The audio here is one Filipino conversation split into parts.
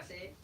kasi.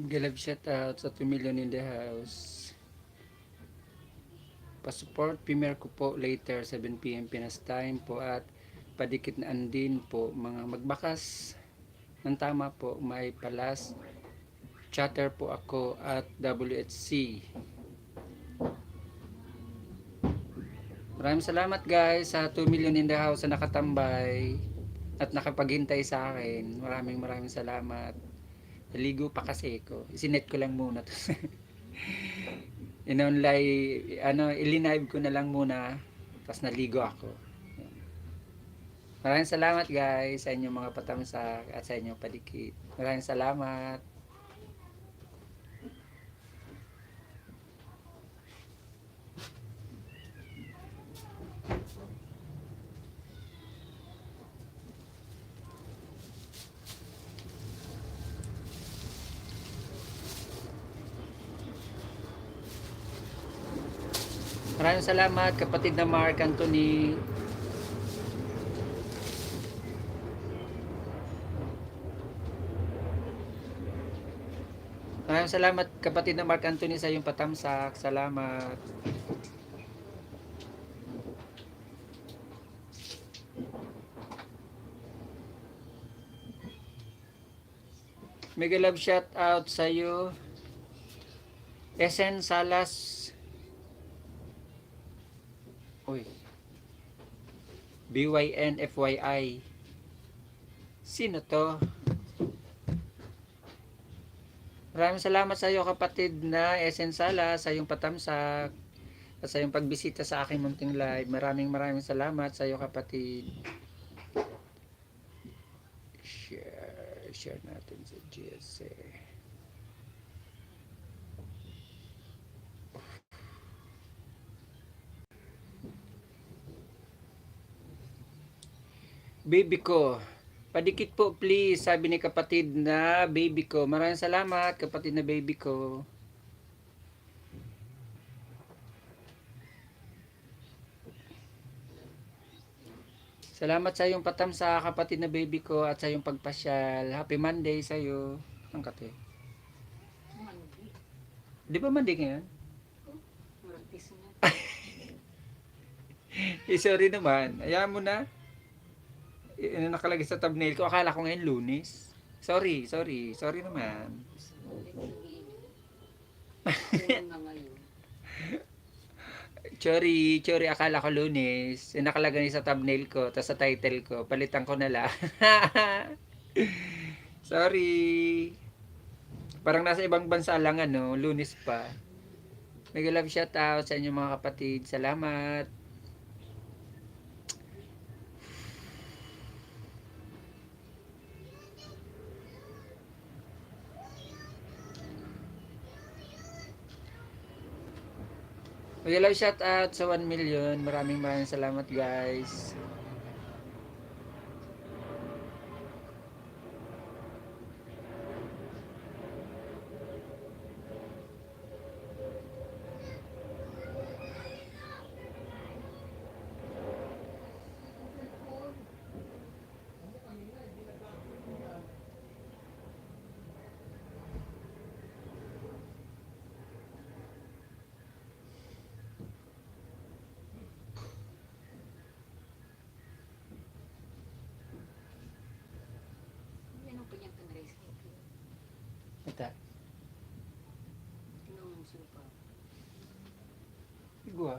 Galab shout out sa 2 million in the house. Pa-support premiere ko po later 7 p.m. Pinas time po at padikit na andin po mga magbakas ng tama po may palas chatter po ako at WHC. Maraming salamat guys sa 2 million in the house na nakatambay at nakapaghintay sa akin. Maraming salamat. Naligo pa kasi ko. Isinet ko lang muna to. Ilinive ko na lang muna. Tapos naligo ako. Maraming salamat guys sa inyong mga patamsak at sa inyong padikit. Maraming salamat. Maraming salamat kapatid na Mark Anthony. Maraming salamat kapatid na Mark Anthony sa iyong patamsak. Salamat. Mega love shout out sa iyo. SN Salas. Uy. BYN FYI. Sino to? Maraming salamat sa iyo kapatid na SN Salas sa iyong patamsak at sa iyong pagbisita sa aking munting live. Maraming salamat sa iyo kapatid. Share natin sa GSA. Baby ko, padikit po please, sabi ni kapatid na baby ko. Maraming salamat kapatid na baby ko. Salamat sa iyong patamsa kapatid na baby ko at sa iyong pagpasyal. Happy Monday sa iyo. Ang kate. Di ba Monday ngayon? Sorry naman. Ayaw mo na. Nakalagay sa thumbnail ko. Akala ko ngayon Lunes. Sorry naman. Sorry, akala ko Lunes. Nakalagay sa thumbnail ko, tapos sa title ko, palitan ko na lang. Sorry. Parang nasa ibang bansa lang Lunes pa. Mega love shout out sa inyo mga kapatid. Salamat. Mega love shout out sa 1 million. Maraming salamat guys. Ito. Gua.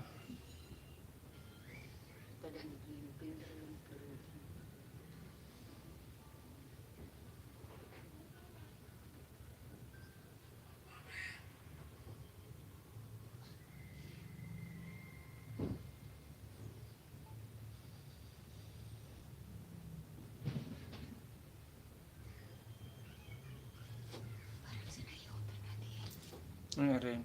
Ano rin?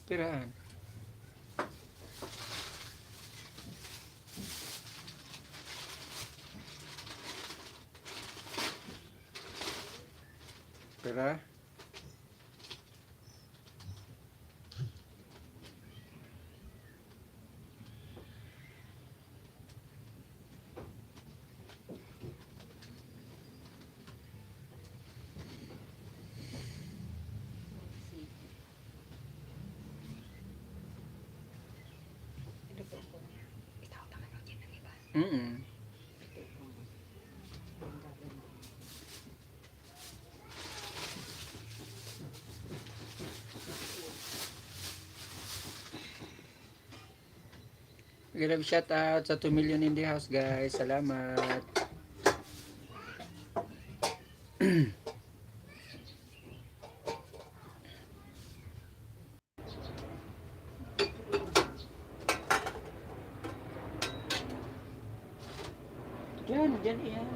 Piraan. Pira? Mm. Grab shout out sa 2 million in the house guys. Salamat. Diyan yan.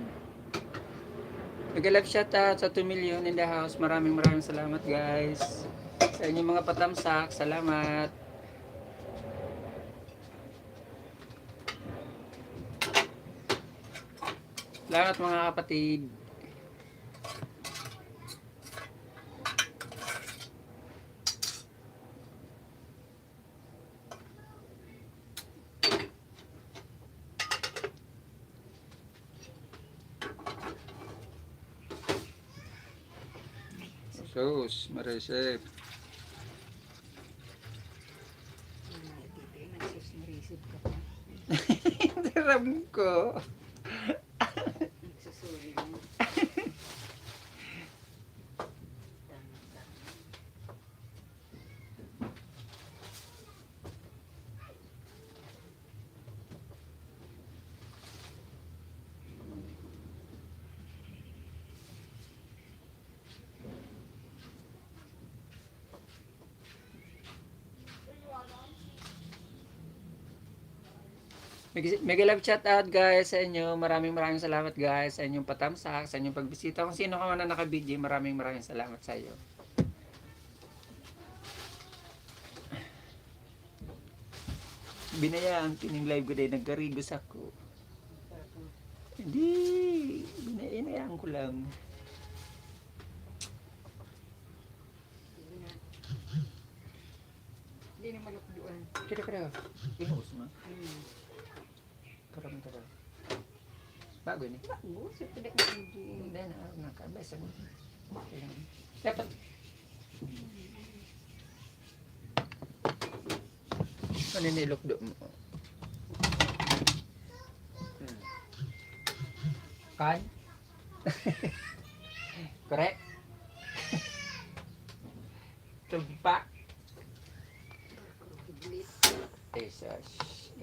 Nag-live shout out sa 2 million in the house. Maraming salamat guys. Sa inyong mga patamsak. Salamat. Salamat mga kapatid. Sus, maresip. Daram ko. Mega love shout out guys sa inyo. Maraming salamat guys sa inyong patamsak, sa inyong pagbisita. Kung sino ka man na nakabidyo, maraming salamat sa iyo. Binayaan kining live ko din, nagkarigos ako. Hindi, binayaan ko lang. Hindi na malukduan. Kira. Inuus mo? Karang. Bago ni. Bago, sa pidak na hindi. Hindi na, nakabasa mo. Dapat. Ano nilukdo mo? Kan? Correct? Tumpak? Jesus,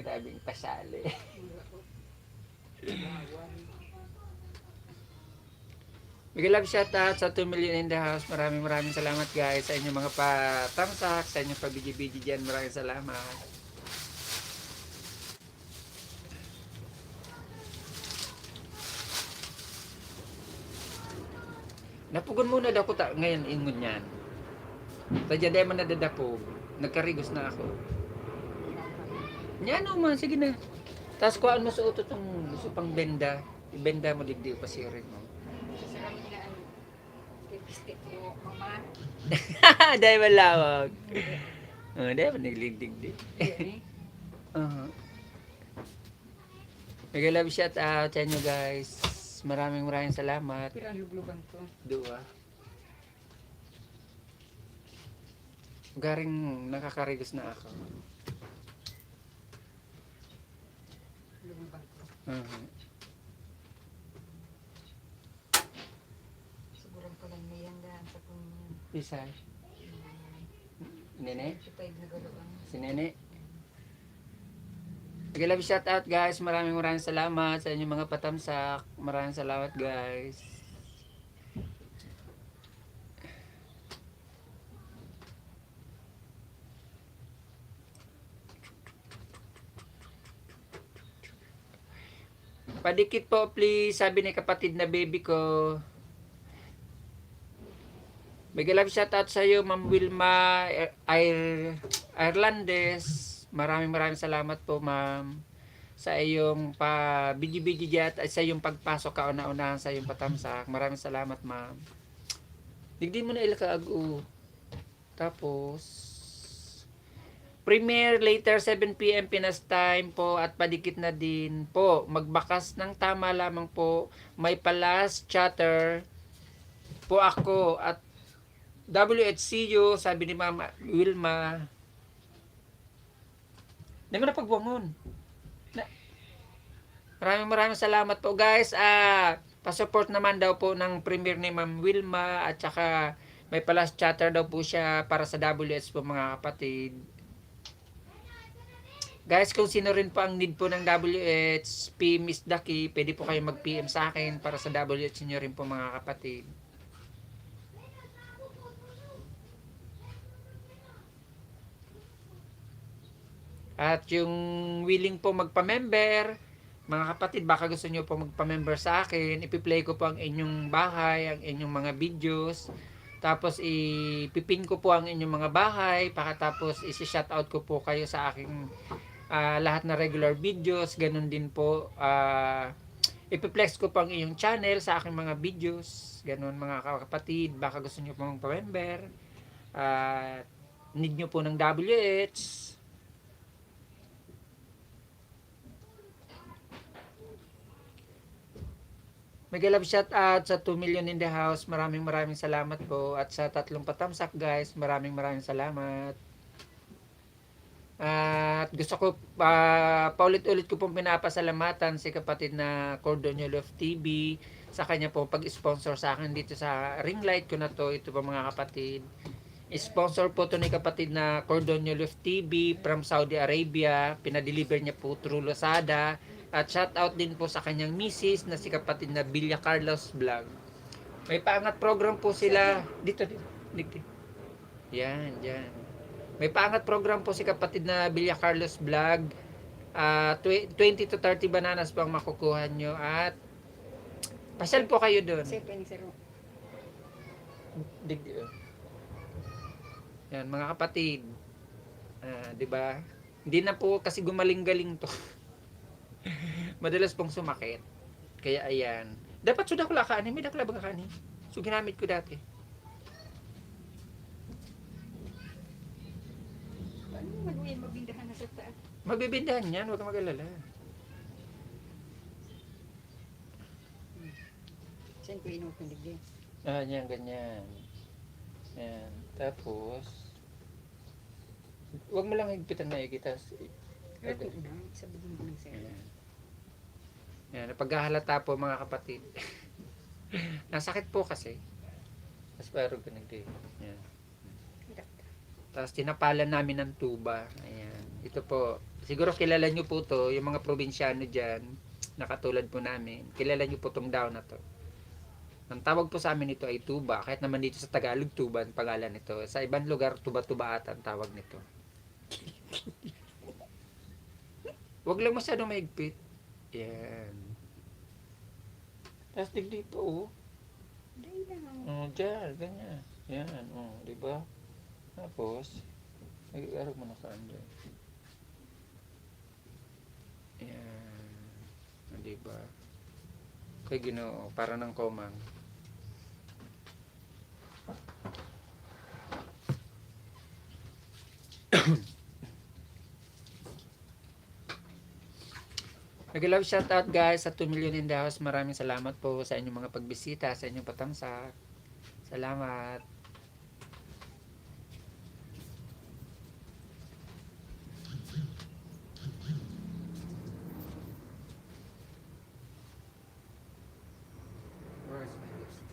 grabing pasali. Big love shout out sa 2 million in the house. Maraming salamat guys sa inyong mga patamsak, sa inyong pabidyo-bidyo dyan. Maraming salamat. Napugon muna daw ko ngayon ingon yan. Tadya di man nadadapog. Nagkarigos na ako. Yan o man, sige na. Tapos kuhaan mo sa utot ng gusto pang benda. Ibenda mo digdi pasirin mo. Sarap na ang lipstick mo, mama. Dahil malawag. Dahil man nagligdigdi. Yan Mega love shout out sa inyo guys. Maraming salamat. Pero ang luglugan ko. Dua. Garing nakakarigos na ako. Luglugan ko. Sigurang ko lang may hanggang sa kung Isa. Nene? sipay na galuan. Si Nene? Mega love shout out guys. Maraming salamat sa inyong mga patamsak. Maraming salamat guys. Padikit po please, sabi ni kapatid na baby ko. Mega love shout out sa iyo Ma'am Wilma Irelandes. Maraming salamat po ma'am sa iyong pa-bidyo-bidyo diyan at sa iyong pagpasok kauna-unahan sa iyong patamsak. Maraming salamat ma'am. Digdi mo na ilakaag-u. Tapos premiere later 7 PM Pinas time po at padikit na din po. Magbakas ng tama lamang po. May palas chatter po ako at WHCU sabi ni Ma'am Wilma. Hindi mo na pagbuangon. Maraming salamat po guys. Pa-support naman daw po ng premiere ni Ma'am Wilma at saka may palas chatter daw po siya para sa WS po mga kapatid. Guys, kung sino rin po ang need po ng WH, PM is the key. Pwede po kayo mag-PM sa akin para sa WH nyo rin po mga kapatid. At yung willing po magpa-member, mga kapatid, baka gusto nyo po magpa-member sa akin, ipi-play ko po ang inyong bahay, ang inyong mga videos. Tapos ipipin ko po ang inyong mga bahay, pakatapos isi-shoutout ko po kayo sa aking lahat na regular videos. Ganun din po, ipiplex ko po ang inyong channel sa aking mga videos. Ganun mga kapatid, baka gusto nyo po magpa-member. Need nyo po ng WH. Mag-love shout out sa 2 million in the house. Maraming salamat po. At sa 3 patamsak guys, maraming salamat. At gusto ko paulit-ulit ko pong pinapasalamatan si kapatid na Cordoniolo of TV sa kanya po pag-sponsor sa akin dito sa ring light ko na to. Ito po mga kapatid. Sponsor po to ni kapatid na Cordoniolo of TV from Saudi Arabia. Pinadeliver niya po through Lazada. At shout out din po sa kanyang misis na si kapatid na Bilya Carlos Vlog. May paangat program po sila. Dito. Yan. May paangat program po si kapatid na Bilya Carlos Vlog. 20 to 30 bananas po ang makukuha nyo. At pasyal po kayo doon. Yan mga kapatid. 'Di ba? Hindi na po kasi gumaling-galing to. Madalas pong sumakit. Kaya ayan. Dapat sudah ko lakanin. May dakla ba kakanin? So ginamit ko dati. Paano mo maluyan mabindahan na sa taas? Magbibindahan yan. Huwag kang mag-alala. Saan ko inukulig din? Yan, ganyan. Yan. Tapos, huwag mo lang higpitan na ikitas. Rato na, sabihin mo ng sa'yo. Yan, paghahalata po mga kapatid. Nasakit po kasi. Tapos parang ganun din. Yan. Tapos tinapalan namin ng tuba. Ayan. Ito po. Siguro kilala nyo po to, yung mga probinsyano dyan, nakatulad po namin. Kilala nyo po tong daw na to. Ang tawag po sa amin ito ay tuba. Kahit naman dito sa Tagalog, tuba ang pangalan nito. Sa ibang lugar, tuba-tuba ata ang tawag nito. Huwag lang masyadong maigpit. Yan. Tapos dito, oh. Diyan, ganyan. Yan, diba? Tapos, nag-iarap mo na saan dyan. Yan. Diba? Kaya Ginoo, para ng komang. Nag-love shoutout guys sa 2 million in the house. Maraming salamat po sa inyong mga pagbisita, sa inyong patamsak. Salamat. Where's my lipstick?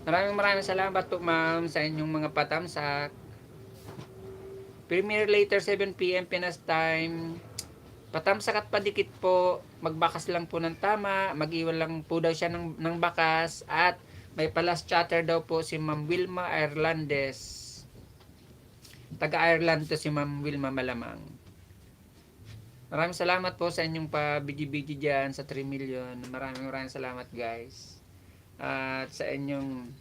Maraming salamat po ma'am sa inyong mga patamsak. Premiere later 7 PM Pinas time. Patamsak at padikit po. Magbakas lang po ng tama. Mag-iwan lang po daw siya ng bakas. At may palas chatter daw po si Ma'am Wilma Irlandes. Taga-Ireland to si Ma'am Wilma malamang. Maraming salamat po sa inyong pa-bidi-bidi dyan sa 3 million. Maraming salamat guys. At sa inyong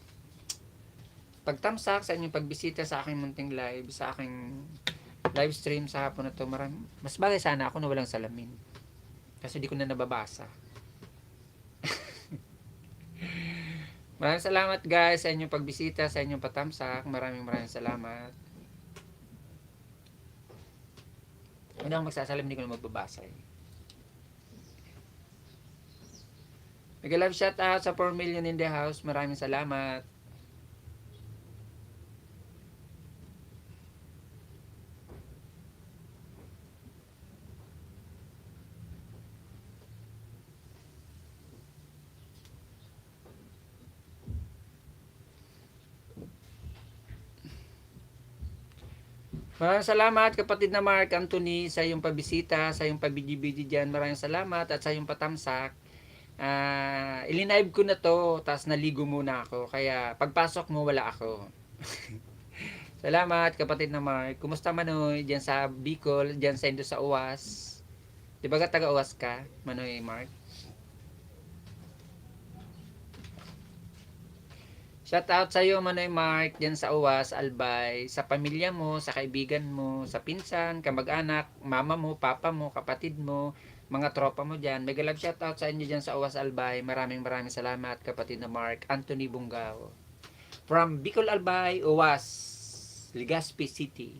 pagtamsak, sa inyong pagbisita sa aking munting live, sa aking live stream sa hapon na to. Mas bagay sana ako na walang salamin. Kasi di ko na nababasa. Maraming salamat guys sa inyong pagbisita, sa inyong patamsak. Maraming salamat. Hindi ako magsasalim, hindi ko na magbabasa eh. Mega love shout out sa 4 million in the house. Maraming salamat. Maraming salamat kapatid na Mark Anthony sa iyong pabisita, sa iyong pabidi-bidi dyan. Maraming salamat at sa iyong patamsak. Ilinive ko na to, tapos naligo muna ako. Kaya pagpasok mo wala ako. Salamat kapatid na Mark. Kumusta Manoy dyan sa Bicol, dyan sa Indo sa Uwas? Di ba taga Uwas ka, Manoy Mark? Shout out sa iyo Manoy Mark dyan sa Uwas, Albay, sa pamilya mo, sa kaibigan mo, sa pinsan, kamag-anak, mama mo, papa mo, kapatid mo, mga tropa mo dyan. Mega love shout out sa inyo dyan sa Uwas, Albay. Maraming salamat kapatid na Mark Anthony Bungao. From Bicol, Albay, Uwas, Legazpi City.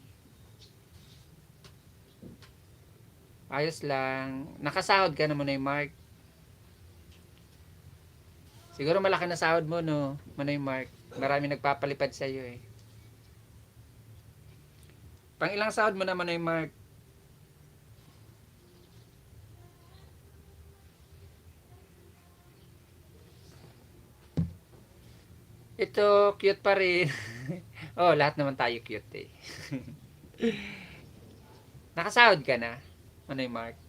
Ayos lang. Nakasahod ka na Manoy Mark. Siguro malaki na sahod mo, no, Manoy Mark. Marami nagpapalipad sa iyo eh. Pang ilang sahod mo na, Manoy Mark? Ito, cute pa rin. Oh, lahat naman tayo cute eh. Nakasahod ka na, Manoy Mark?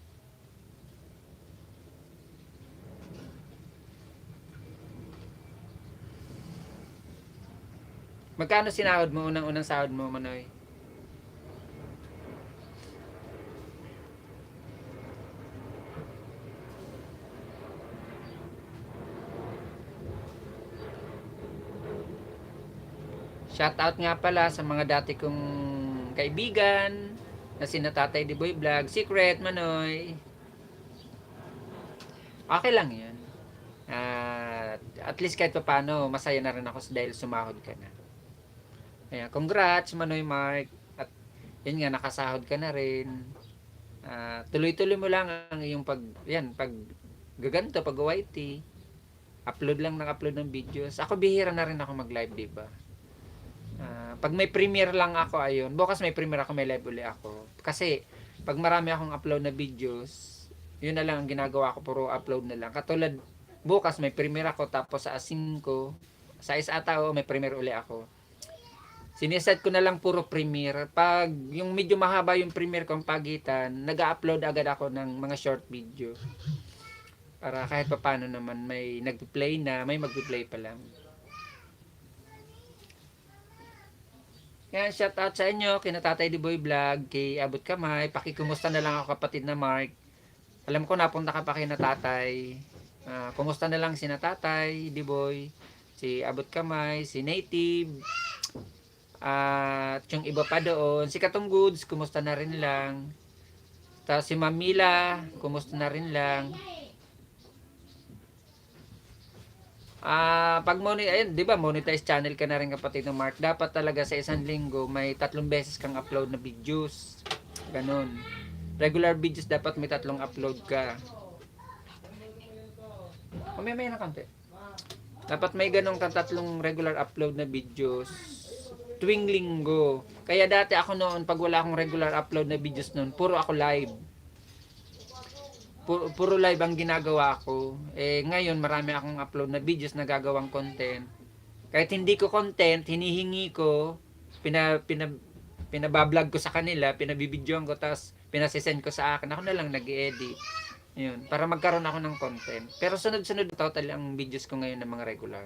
Magkano sinahod mo, unang sahod mo, Manoy? Shoutout nga pala sa mga dati kong kaibigan na sina Tatay Diboy Vlog, Secret, Manoy. Okay lang yun. At least kahit pa paano, masaya na rin ako dahil sumahod ka na. Ayan, congrats Manoy Mark. At yun nga, nakasahod ka na rin. Tuloy-tuloy mo lang ang iyong pag gaganto, pag YT. Upload lang ng upload ng videos. Ako bihira na rin ako mag-live, diba? Pag may premiere lang ako, ayun. Bukas may premiere ako, may live uli ako. Kasi, pag marami akong upload na videos, yun na lang ang ginagawa ko, puro upload na lang. Katulad, bukas may premiere ako, tapos sa 5, sa ata may premiere uli ako. Siniset ko na lang puro premiere. Pag yung medyo mahaba yung premiere kong pagitan, nag-upload agad ako ng mga short video. Para kahit pa paano naman may nagpi-play na, may magpi-play pa lang. Yan, shout out sa inyo, kina Tatay Diboy Vlog, kay Abot Kamay, pakikumusta na lang ako kapatid na Mark. Alam ko napunta ka pa kay na Tatay. Kumusta na lang si na Tatay Diboy, si Abot Kamay, si Native, at yung iba pa doon, si Katong Goods, kumusta na rin lang. Tapos si Mamila, kumusta na rin lang. Pag ayun, 'di ba, monetize channel ka na rin kapatid ng Mark. Dapat talaga sa isang linggo may 3 beses kang upload na videos. Ganun. Regular videos dapat may 3 upload ka. May na konti. Dapat may ganun kang 3 regular upload na videos tuwing linggo. Kaya dati ako noon, pag wala akong regular upload na videos noon, puro ako live. Puro live ang ginagawa ko. Ngayon marami akong upload na videos na gagawang content. Kahit hindi ko content, hinihingi ko, pinabablog ko sa kanila, pinabibidyoan ko, tapos pinasisend ko sa akin. Ako na lang nag-edit. Yun, para magkaroon ako ng content. Pero sunod-sunod total ang videos ko ngayon ng mga regular.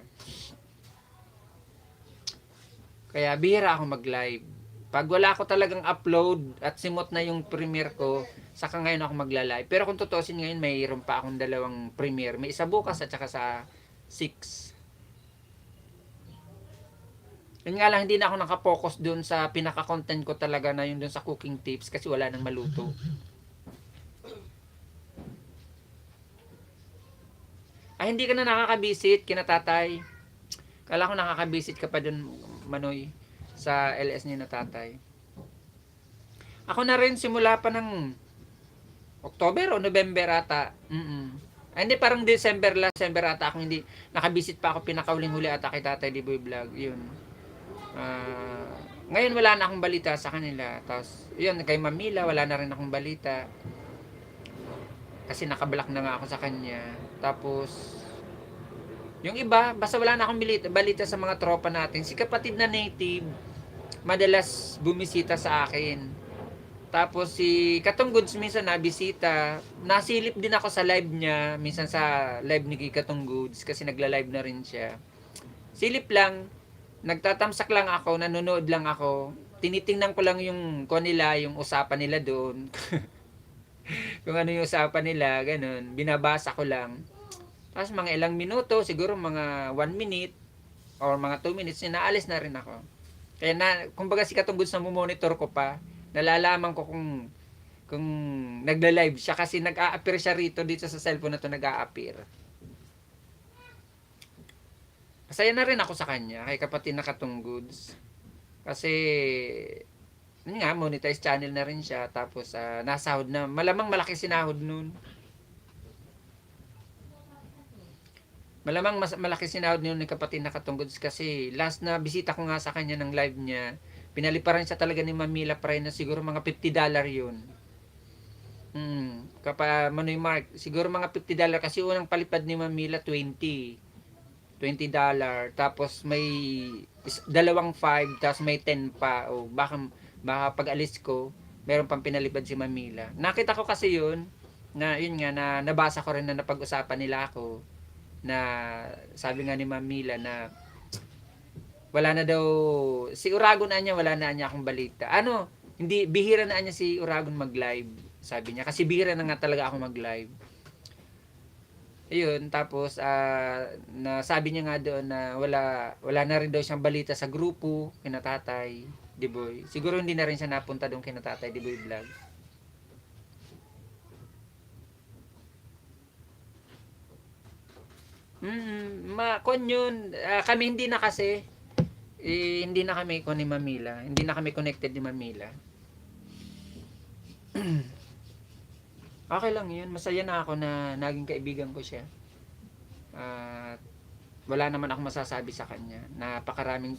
Kaya bihira ako mag-live. Pag wala ako talagang upload at simot na yung premiere ko, saka ngayon ako magla-live. Pero kung tutusin ngayon, mayroon pa akong 2 premiere. May isa bukas at saka sa 6. Yun nga lang, hindi na ako nakapokus dun sa pinaka-content ko talaga na yun dun sa cooking tips kasi wala nang maluto. Hindi ka na nakakabisit kina Tatay. Kala ko nakaka-visit ka pa dun, Manoy, sa LS ni na tatay. Ako na rin simula pa ng October o November ata. Ay, hindi, parang last December ata ako hindi nakabisit pa ako, pinakauling huli ata kay Tatay Diboy Vlog. Yun. Ngayon wala na akong balita sa kanila. Tapos, yun, kay Mamila, wala na rin akong balita. Kasi nakablock na nga ako sa kanya. Tapos, yung iba, basta wala na akong balita sa mga tropa natin. Si kapatid na native, madalas bumisita sa akin. Tapos si Katong Goods minsan nabisita. Nasilip din ako sa live niya. Minsan sa live ni Katong Goods kasi nagla-live na rin siya. Silip lang. Nagtatamsak lang ako. Nanonood lang ako. Tinitingnan ko lang yung nila, yung usapan nila doon. Kung ano yung usapan nila, ganun. Binabasa ko lang. Tapos mga ilang minuto, siguro mga 1 minute or mga 2 minutes, naalis na rin ako. Kaya kumbaga si Katong Goods na monitor ko pa, nalalaman ko kung nagla-live siya kasi nag-a-appear siya rito dito sa cellphone na to, nag-a-appear. Masaya na rin ako sa kanya, kay kapatid na Katong Goods. Kasi yun nga, monetize channel na rin siya. Tapos nasahod na, malamang malaki sinahod nun. Malamang malaki sinahod nun ni kapatid na Katong Goods kasi last na bisita ko nga sa kanya ng live niya, pinaliparan siya talaga ni Mamila Pray na siguro mga $50 yun. Manoy Mark, siguro mga $50 kasi unang palipad ni Mamila $20. Tapos may dalawang 5, tapos may 10 pa. O baka pag alis ko, meron pang pinalipad si Mamila. Nakita ko kasi yun, na yun nga, na nabasa ko rin na napag-usapan nila ako, na sabi nga ni Mamila na wala na daw si Uragon na niya, wala na niya akong balita. Hindi, bihira na niya si Uragon mag-live, sabi niya. Kasi bihira na nga talaga ako mag-live. Ayun, tapos na sabi niya nga doon na wala na rin daw siyang balita sa grupo kina Tatay Diboy. Siguro hindi na rin siya napunta doon kina Tatay Diboy Vlog. Kon yun. Kami hindi na kasi hindi na kami ni Mamila. Hindi na kami connected ni Mamila. Okay lang yun. Masaya na ako na naging kaibigan ko siya. At wala naman ako masasabi sa kanya. Napakaraming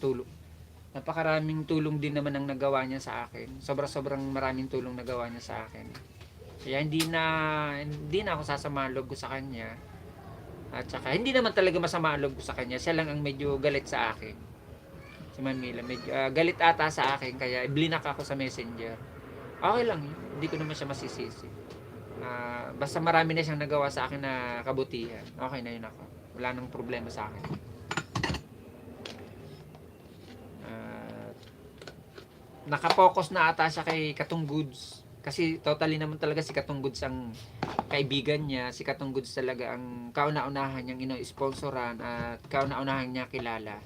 tulong din naman ang nagawa niya sa akin. Sobrang maraming tulong nagawa niya sa akin. Kaya hindi na ako sasama ang loob ko sa kanya. At saka hindi naman talaga masama ang loob ko sa kanya. Siya lang ang medyo galit sa akin. Si Manila, medyo galit ata sa akin, kaya blinak ako sa messenger. Okay lang yun, hindi ko naman siya masisisi. Basta marami na siyang nagawa sa akin na kabutihan, okay na yun ako. Wala nang problema sa akin. Nakapokus na ata siya kay Katong Goods. Kasi totally naman talaga si Katong Goods ang kaibigan niya. Si Katong Goods talaga ang kauna-unahan niyang sponsoran at kauna-unahan niya kilala.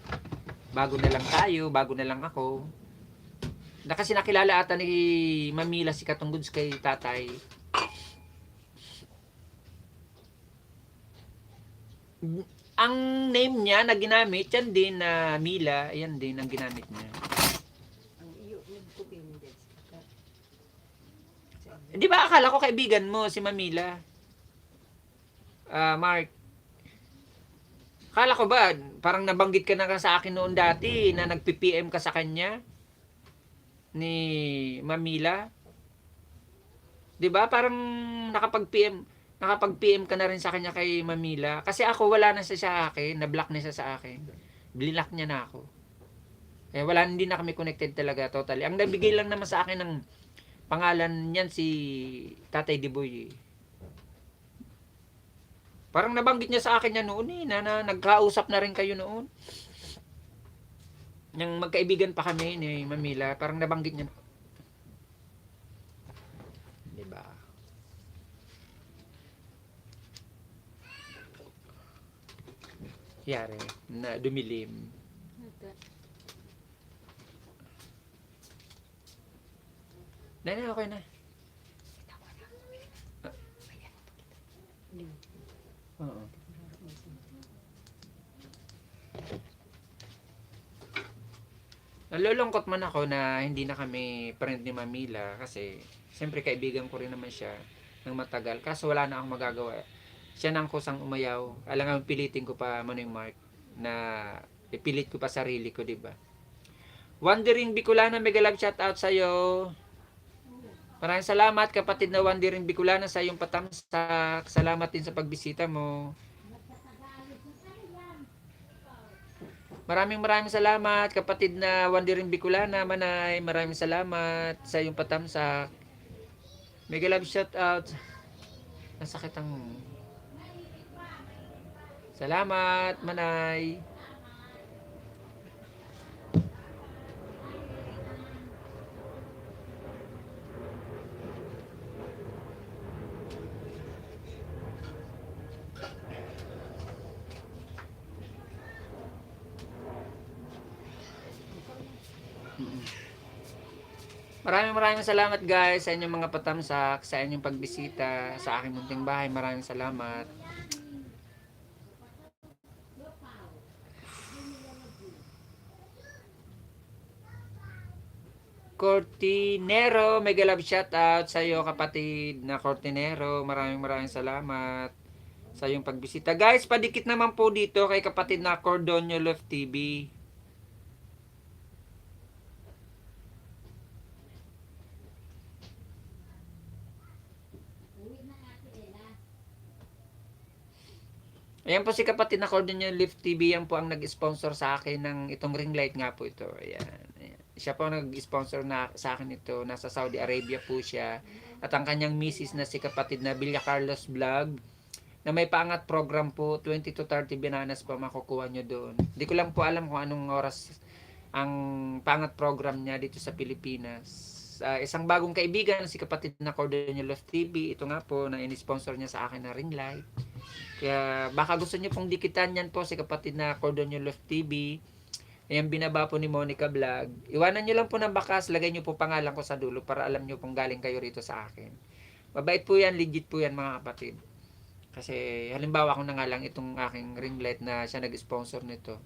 Bago na lang tayo, bago na lang ako. Kasi nakilala ata ni Mamila si Katong Goods kay Tatay. Ang name niya na ginamit, yan din na Mila, yan din ang ginamit niya. Di ba akala ko kaibigan mo si Mamila? Mark. Akala ko ba, parang nabanggit ka na sa akin noon dati na nag-PPM ka sa kanya? Ni Mamila? 'Di ba? Parang nakapag-PM ka na rin sa kanya kay Mamila. Kasi ako wala na siya sa akin, na-block na siya sa akin. Blinak niya na ako. Hindi na kami connected talaga totally. Ang nabigay lang naman sa akin ng pangalan niyan si Tatay Diboy. Parang nabanggit niya sa akin yan noon na nagkausap na rin kayo noon. Nang magkaibigan pa kami ni Mamila, parang nabanggit niya. Diba? Yari, na dumilim. Okay na. Oo. Nalulungkot man ako na hindi na kami friend ni Mamila kasi siyempre kaibigan ko rin naman siya ng matagal. Kaso wala na akong magagawa. Siya nang kusang umayaw. Alangan pilitin ko pa Manoy Mark na ipilit ko pa sarili ko, di ba? Wandering Bicolana, mega love shout out sa'yo. Maraming salamat kapatid na Wandering Bicolana sa iyong patamsak. Salamat din sa pagbisita mo. Maraming salamat kapatid na Wandering Bicolana, Manay. Maraming salamat sa iyong patamsak. Mega love shout out. Nasakit ang... Salamat, Manay. Maraming salamat guys sa inyong mga patamsak, sa inyong pagbisita sa aking munting bahay. Maraming salamat. Cortinero, mega love shout out sa iyo kapatid na Cortinero. Maraming salamat sa iyong pagbisita. Guys, padikit naman po dito kay kapatid na Cordonio Love TV. Ayan po si kapatid na Cordonio Lift TV. Yan po ang nag-sponsor sa akin ng itong ring light nga po ito. Ayan. Siya po ang nag-sponsor na sa akin ito. Nasa Saudi Arabia po siya. At ang kanyang misis na si kapatid na Villa Carlos Vlog na may paangat program po. 20 to 30 bananas po makukuha nyo doon. Hindi ko lang po alam kung anong oras ang paangat program niya dito sa Pilipinas. Isang bagong kaibigan si kapatid na Cordonio Love TV. Ito nga po na in-sponsor niya sa akin na ring light. Kaya baka gusto niyo pong dikitan yan po si kapatid na Cordonio Love TV. Ayan, binaba po ni Monica Vlog. Iwanan nyo lang po ng bakas, lagay nyo po pangalan ko sa dulo para alam nyo pong galing kayo rito sa akin. Mabait po yan, legit po yan mga kapatid. Kasi halimbawa kung na nga lang itong aking ring light na siya nag-sponsor nito.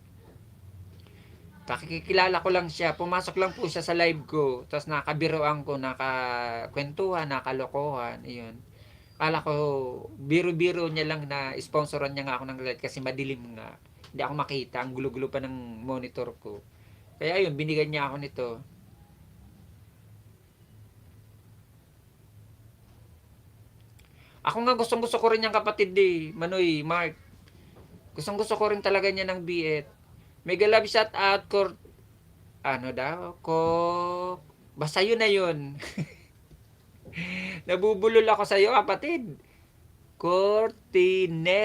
Kakikilala ko lang siya, pumasok lang po siya sa live ko, tapos nakabiroan ko, nakakwentuhan, nakalokohan, iyon. Kala ko, biro-biro niya lang na sponsoran niya nga ako ng light kasi madilim nga. Hindi ako makita, ang gulo-gulo pa ng monitor ko. Kaya ayun, binigyan niya ako nito. Ako nga gustong-gusto ko rin yung kapatid Manoy, Mark. Gustong-gusto ko rin talaga niya ng biet. Mega love shout out, ano daw? Basta yun na yun. Nabubulol ako sa iyo, kapatid. Cortinero.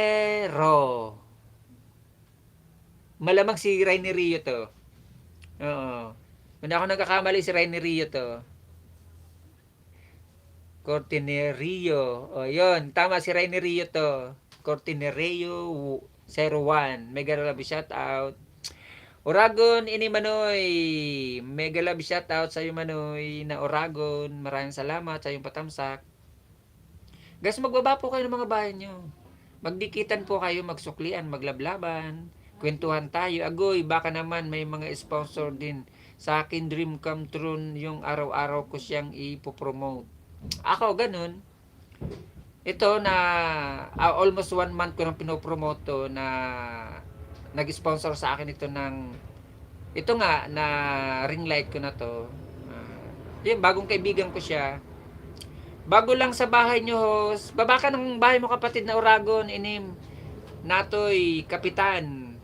Malamang si Rainy Rio to. Oo. Kung ako nagkakamali, si Rainy Rio to. Cortinerio. O, yun. Tama, si Rainy Rio to. Cortinerio 01. Mega love shout out. Oragon, ini Manoy. Mega love shout out sa iyo Manoy na Oragon. Maraming salamat sa iyong patamsak. Guys, magbaba po kayo ng mga bahay nyo. Magdikitan po kayo, magsuklian, maglablaban. Kwentuhan tayo. Agoy, baka naman may mga sponsor din. Sa akin, dream come true yung araw-araw ko siyang ipopromote. Ako, ganun. Ito na almost 1 month ko nang pinopromote to na nag-sponsor sa akin ito ng ito nga na ring light ko na to. Yun, bagong kaibigan ko siya. Bago lang sa bahay nyo, host. Baba ka ng bahay mo kapatid na Oragon, inim. Natoy, kapitan.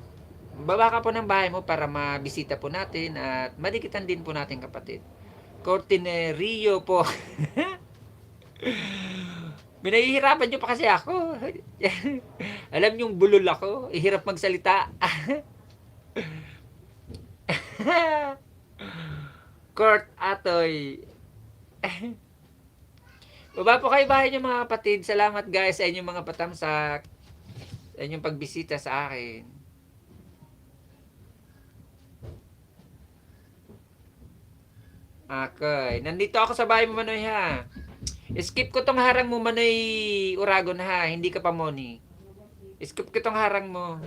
Baba ka po ng bahay mo para mabisita po natin at madikitan din po natin kapatid. Cortinerio po. Binahihirapan nyo pa kasi ako. Alam nyong bulol ako. Ihirap magsalita. Kurt Atoy. Baba po kayo bahay nyo mga kapatid. Salamat guys sa inyong mga patamsak. Sa inyong pagbisita sa akin. Okay. Nandito ako sa bahay mo Manoy ha. Skip ko tong harang mo Manoy Oragon ha. Hindi ka pa Moni. Skip ko tong harang mo.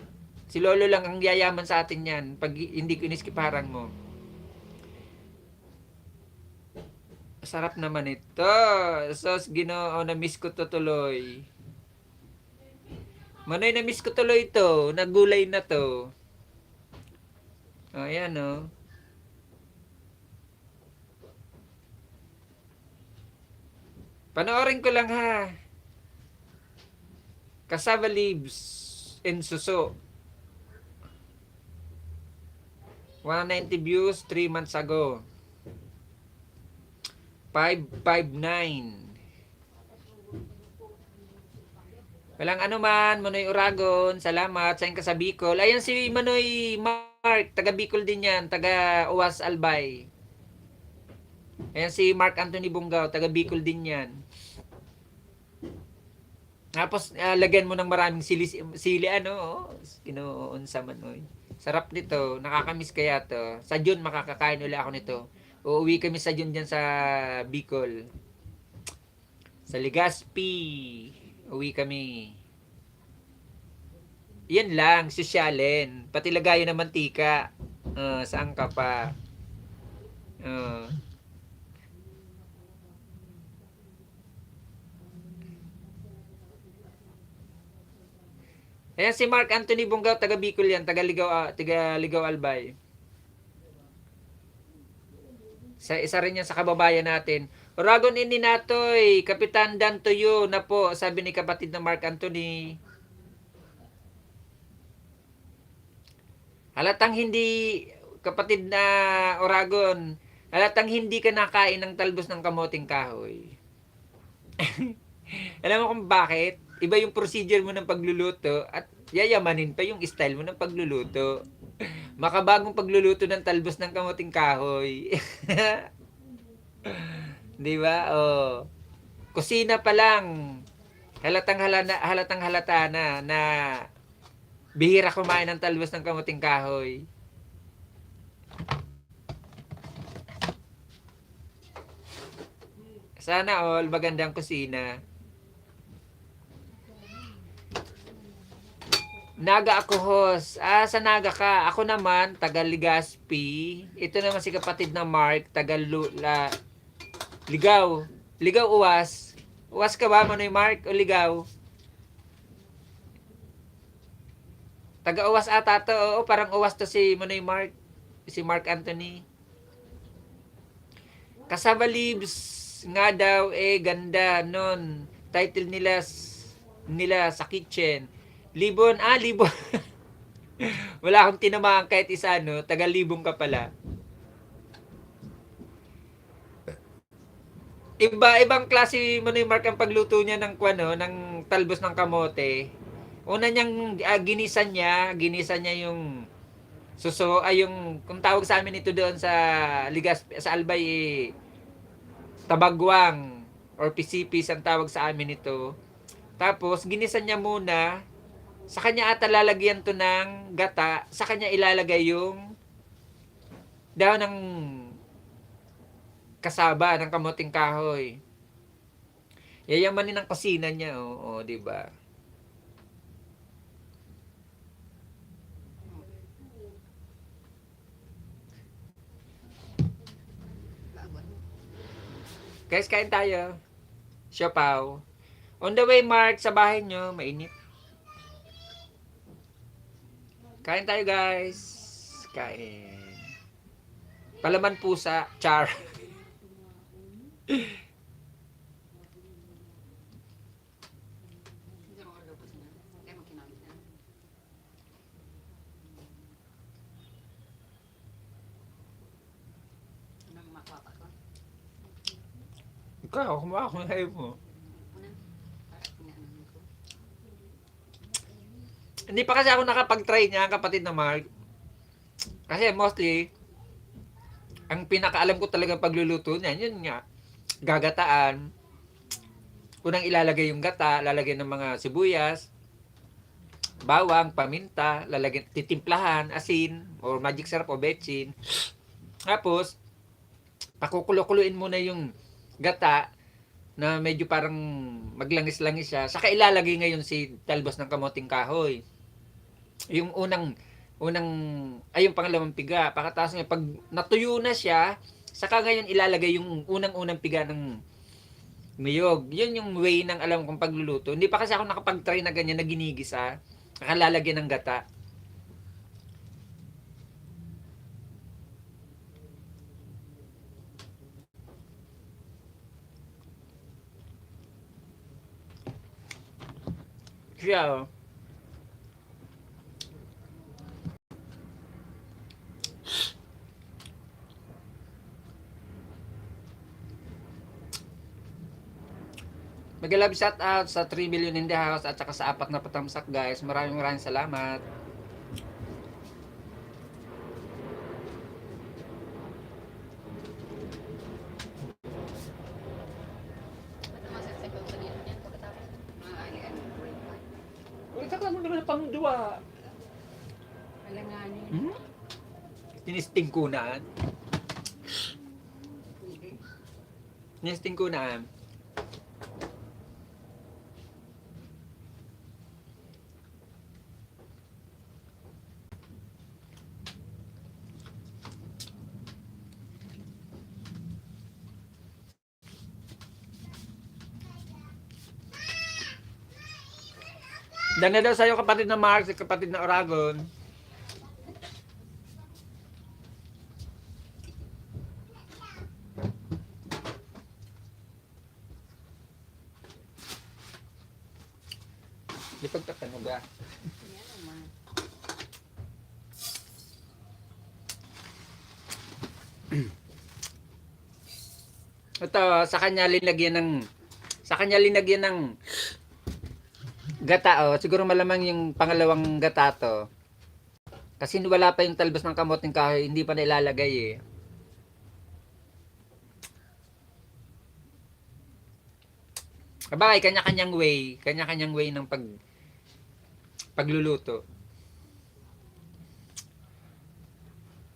Si Lolo lang ang yayaman sa atin yan. Pag hindi ko in-skip harang mo. Sarap naman ito. Sos, Ginoo, na-miss ko to tuloy. Manoy, na-miss ko tuloy ito. Nagulay na to. Ayan, oh. Panoorin ko lang ha. Cassava leaves and suso. 190 views 3 months ago. 559. Walang anuman, Manoy Uragon. Salamat sa ka sa Bicol. Ayan si Manoy Mark, taga Bicol din yan, taga Uwas Albay. Ayan si Mark Anthony Bungaw, taga Bicol din yan. Tapos lagyan mo ng maraming sili ano, oh. Ginoon sa Manoy. Sarap nito, nakakamiss kaya to. Sa June makakakain ulit ako nito. Uuwi kami sa June dyan sa Bicol. Sa Legazpi. Uwi kami. Yan lang, sosyalin. Pati lagayan ng mantika. Saan ka pa? Ayan si Mark Anthony Bungaw, taga Bicol yan, taga Ligaw Albay. Isa rin yan sa kababayan natin. Uragon ini natoy, Kapitan Dan Tuyo na po, sabi ni kapatid na Mark Anthony. Halatang hindi, kapatid na Uragon, halatang hindi ka nakain ng talbos ng kamoting kahoy. Alam mo kung bakit? Iba yung procedure mo ng pagluluto at yayamanin pa yung style mo ng pagluluto. Makabagong pagluluto ng talbos ng kamoting kahoy. Di ba? Oh. Kusina pa lang. Halatang halata na bihira kumain ng talbos ng kamoting kahoy. Sana all magandang kusina. Naga ako, host. Sa Naga ka. Ako naman, taga Legazpi. Ito naman si kapatid na Mark, taga Ligaw. Ligaw, Uwas. Uwas ka ba, Manoy Mark? O Ligaw? Taga Uwas ata to. Oo, parang Uwas to si Manoy Mark. Si Mark Anthony. Cassava leaves nga daw, ganda nun. Title nila sa kitchen. Libon, Libon. Wala akong tinamaan kahit isa, no? Taga-Libong ka pala. Ibang klase mo na yung Mark ang pagluto niya ng ng talbos ng kamote. Una niyang ginisa niya yung suso, yung kung tawag sa amin ito doon sa sa Albay, tabagwang or pisipis ang tawag sa amin ito. Tapos ginisa niya muna. Sa kanya ata lalagyan to ng gata. Sa kanya ilalagay yung daw ng kasaba ng kamoting kahoy. Yayamanin ang kusina niya, oh, di ba? Guys, kain tayo. Siopaw. On the way, Mark, sa bahay nyo, mainit. Kain tayo, guys. Kain. Palaman pusa, char. Ikaw, kumawa ko na mo. Hindi pa kasi ako nakapag-try niya, kapatid na Mark. Kasi mostly, ang pinakaalam ko talagang pagluluto niya, yun nga, gagataan. Unang ilalagay yung gata, lalagyan ng mga sibuyas, bawang, paminta, lalagyan, titimplahan, asin, or magic syrup o betchin. Tapos, pakukulo-kuluin muna yung gata na medyo parang maglangis-langis siya. Saka ilalagay ngayon si talbos ng kamoting kahoy. Yung pangalawang piga. Pagkatapos nga, pag natuyo na siya, Saka ngayon ilalagay yung unang-unang piga ng niyog. Yun yung way ng alam kong pagluluto. Hindi pa kasi ako nakapag-try na ganyan na ginigisa. Nakalalagyan ng gata. Siya, oh. Mag-love shout out sa 3 million in the house at saka sa 4 na patamsak guys. Maraming salamat. Ba't masasagaw sa gilid niyan pagkatapos? Mga ali-ali. Uy, saka mo naman pang duwa. Alanganin. Tinisting ko na. Hindi. Tinisting ko na. Dana daw sa'yo kapatid na Mark, kapatid na Oragon. Di pagtatanog ah. Yan naman. Ito, sa kanya linagyan ng gata oh. Siguro malamang yung pangalawang gata to. Kasi wala pa yung talbos ng kamoting kahoy, hindi pa nailalagay eh. Abay, kanya-kanyang way ng pagluluto.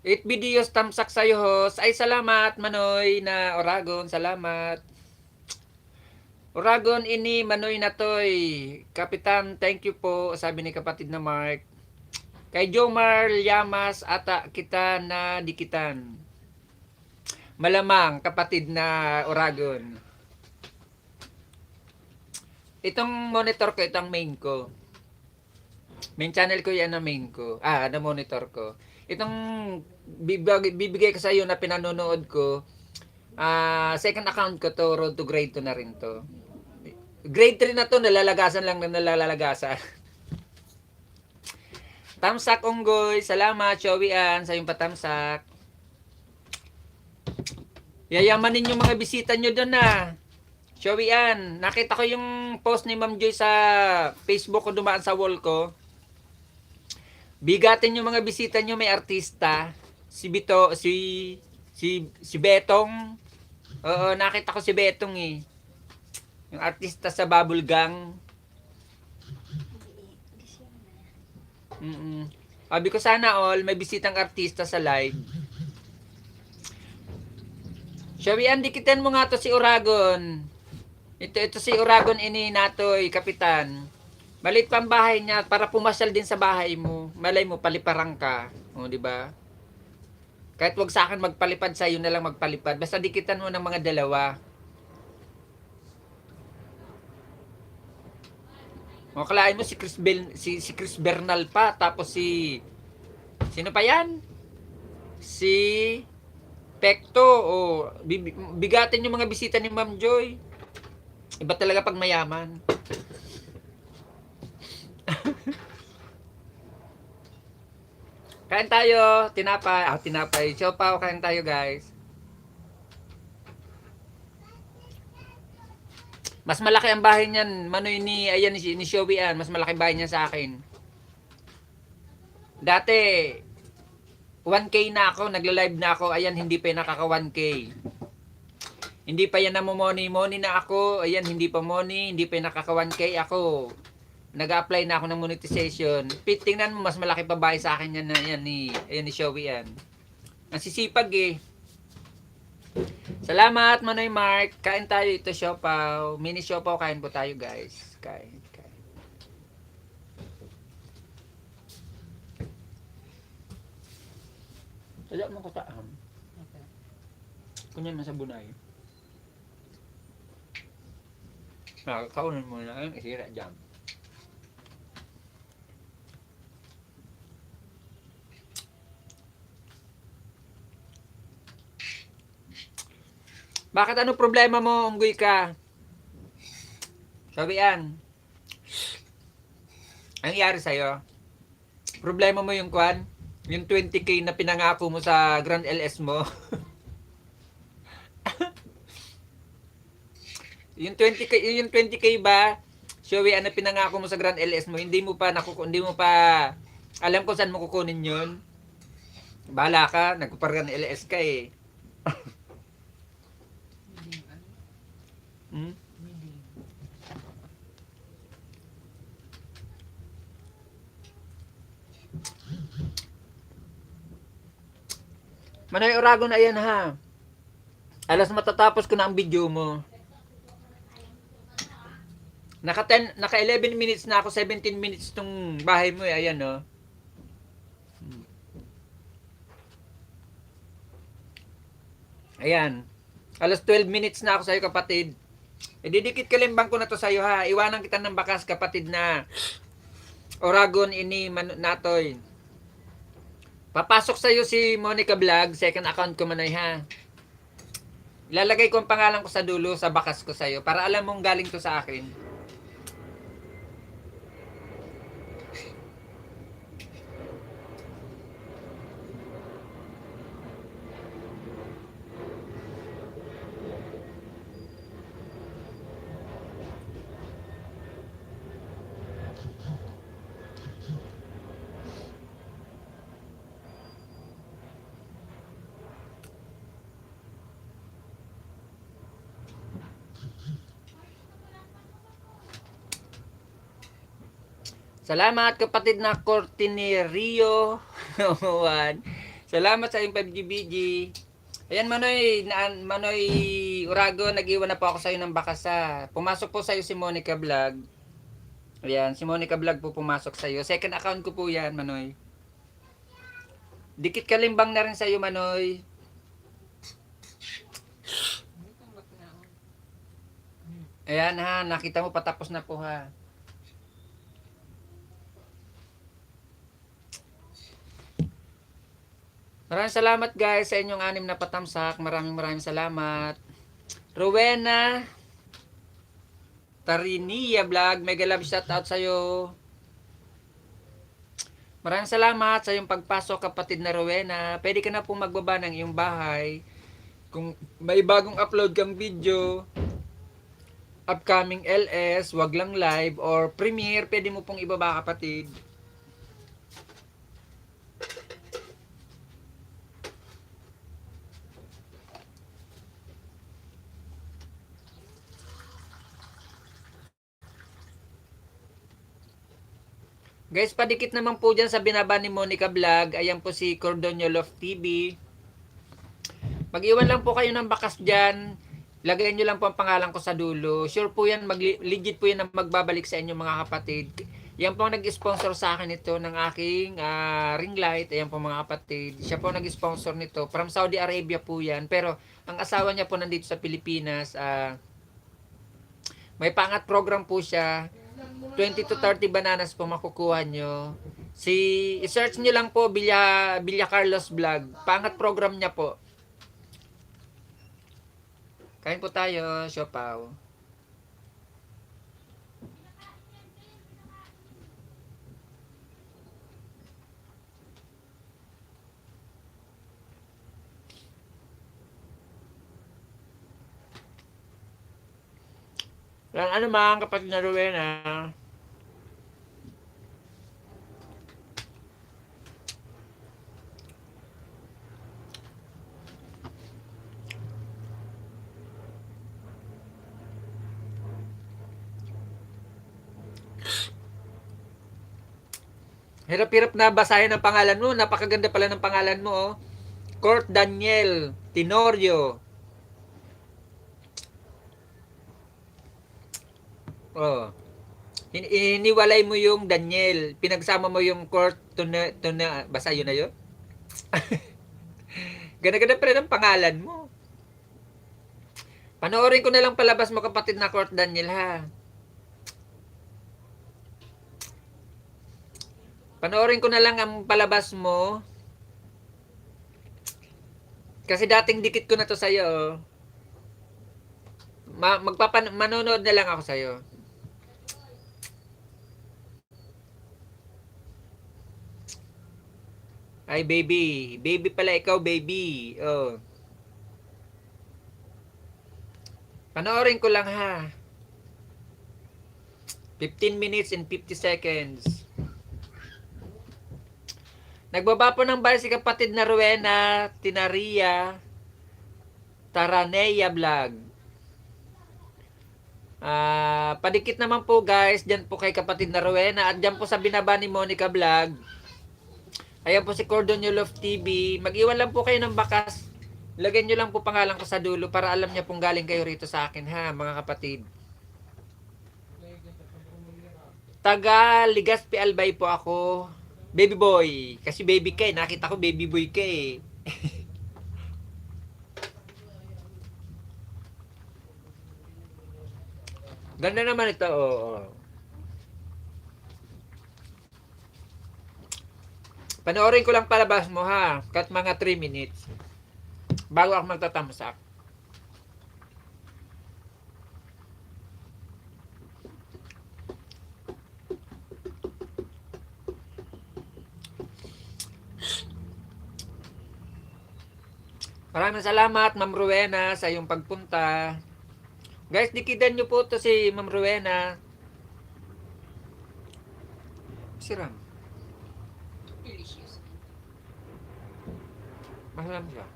8 videos tamsak sa'yo, host. Ay, salamat, Manoy na Oragon. Salamat. Oragon, ini, Manoy na toy. Kapitan, thank you po. Sabi ni kapatid na Mark. Kay Jomar Llamas, ata kita na dikitan. Malamang, kapatid na Oragon. Itong monitor ko, itong main ko. Main channel ko yan na main ko. Na monitor ko. Itong bibigay ko sa iyo na pinanonood ko, second account ko to, road to grade 2 na rin to. Grade 3 na to, nalalagasan lang na nalalagasan. Tamsak Unggoy, salamat, Showian, sa yung patamsak. Yayamanin yung mga bisita nyo doon na. Showian, nakita ko yung post ni Ma'am Joy sa Facebook ko dumaan sa wall ko. Bigatin yung mga bisita nyo, may artista. Si Betong. Oo, nakita ko si Betong eh. Yung artista sa Bubble Gang. Sabi ko sana all, may bisitang artista sa live. Shawian, dikitan mo nga to si Oragon. Ito si Oragon ini natoy, kapitan. Malit pa ang bahay niya para pumasyal din sa bahay mo. Malay mo, paliparang ka. O, di ba? Kahit wag sa akin magpalipad, sa iyo na lang magpalipad. Basta dikitan mo ng mga dalawa. O, kalahin mo si Chris Bernal pa. Tapos sino pa yan? Si Pekto. O, bigatin yung mga bisita ni Ma'am Joy. Iba talaga pag mayaman. Kain tayo, tinapay, siopaw, kain tayo guys. Mas malaki ang bahay niyan, Manoy ni Showian, mas malaki bahay niya sa akin. Dati 1K na ako, nagla-live na ako, ayan hindi pa nakaka 1K. Hindi pa yan money na ako, ayan hindi pa money, hindi pa nakaka 1K ako. Nag-apply na ako ng monetization. Tingnan mo, mas malaki pa bahay sa akin yan ni Showy yan. Ang sisipag eh. Salamat, Manoy Mark. Kain tayo ito, siopaw. Mini siopaw, kain po tayo guys. Kain. Wala mo ko taam. Okay. Kunya na sa bunay. Kaunan mo na ang isira jam. Bakit ano problema mo, unggoy ka? Sabihan. Ang nangyari sa'yo, problema mo yung kwan, yung 20k na pinangako mo sa Grand LS mo. yung 20k, yung 20k ba, Showy, ano pinangako mo sa Grand LS mo, hindi mo pa alam kung saan mo kukunin yun. Bahala ka, nagpa-Grand LS ka eh. Hmm? Manoy Oragon, ayan ha. Alas matatapos ko na ang video mo. Naka 11 minutes na ako, 17 minutes tong bahay mo eh, ayan no. Ayan. Alas 12 minutes na ako sa'yo, kapatid. Ididikit kalimbang ko na to sa'yo ha. Iwanan kita ng bakas, kapatid na Oragon ini natoy. Papasok sa'yo si Monica Vlog, second account ko manay ha. Ilalagay ko ang pangalan ko sa dulo, sa bakas ko sa'yo, para alam mong galing to sa akin. Salamat kapatid na Cortinerio. Juan. Salamat sa iyong 5GBG. Ayan Manoy Urago, nag-iwan na po ako sa iyo ng bakas ha. Pumasok po sa iyo si Monica Vlog. Ayan, si Monica Vlog po pumasok sa iyo. Second account ko po yan, Manoy. Dikit kalimbang na rin sa iyo, Manoy. Ayan ha, nakita mo patapos na po ha. Maraming salamat guys sa inyong 6 na patamsak. Maraming salamat. Rowena Tarinia Vlog, mega love shoutout sa iyo. Maraming salamat sa iyong pagpasok, kapatid na Rowena. Pwede ka na pong magbaba ng iyong bahay. Kung may bagong upload kang video, upcoming LS, wag lang live or premiere, pwede mo pong ibaba, kapatid. Guys, padikit naman po dyan sa binaba ni Monica Vlog. Ayan po si Cordonio Love TV. Mag-iwan lang po kayo ng bakas dyan. Lagay nyo lang po ang pangalan ko sa dulo. Sure po yan, legit po yan na magbabalik sa inyo mga kapatid. Yan po ang nag-sponsor sa akin ito ng aking ring light. Ayan po mga kapatid. Siya po nag-sponsor nito. From Saudi Arabia po yan. Pero ang asawa niya po nandito sa Pilipinas. May pangat program po siya. 20 to 30 bananas po makukuha nyo. I-search nyo lang po Villa Carlos Vlog. Pangat program niya po. Kain po tayo, siopaw. Ano man, kapatid na Rowena. Hirap-hirap na basahin ang pangalan mo. Napakaganda pala ng pangalan mo. Oh. Court Daniel Tenorio. Oh. Iniwalay mo yung Daniel. Pinagsama mo yung Court basa yun na yun? Ganda-ganda pa rin ang pangalan mo. Panoorin ko na lang palabas mo, kapatid na Court Daniel, ha. Panoorin ko na lang ang palabas mo. Kasi dating dikit ko na to sa'yo. Manonood na lang ako sa'yo. Ay, baby. Baby pala ikaw, baby. Oh. Panoorin ko lang, ha. 15 minutes and 50 seconds. Nagbaba po ng bar si kapatid na Rowena Tinaria Taraneya Vlog. Padikit naman po guys, dyan po kay kapatid na Rowena at dyan po sa binaba ni Monica Vlog. Ayan po si Cordon Love TV. Mag-iwan lang po kayo ng bakas. Lagyan nyo lang po pangalan ko sa dulo para alam niya pong galing kayo rito sa akin, ha, mga kapatid. Taga Ligaspi Albay po ako. Baby boy. Kasi baby ka eh. Nakita ko baby boy ka eh. Ganda naman ito. Oh. Panoorin ko lang palabas mo, ha. Kat mga 3 minutes. Bago ako magtatamsak. Maraming salamat, Ma'am Rowena, sa iyong pagpunta. Guys, dikidan nyo po to si Ma'am Rowena. Siram. Delicious. Masalam siya.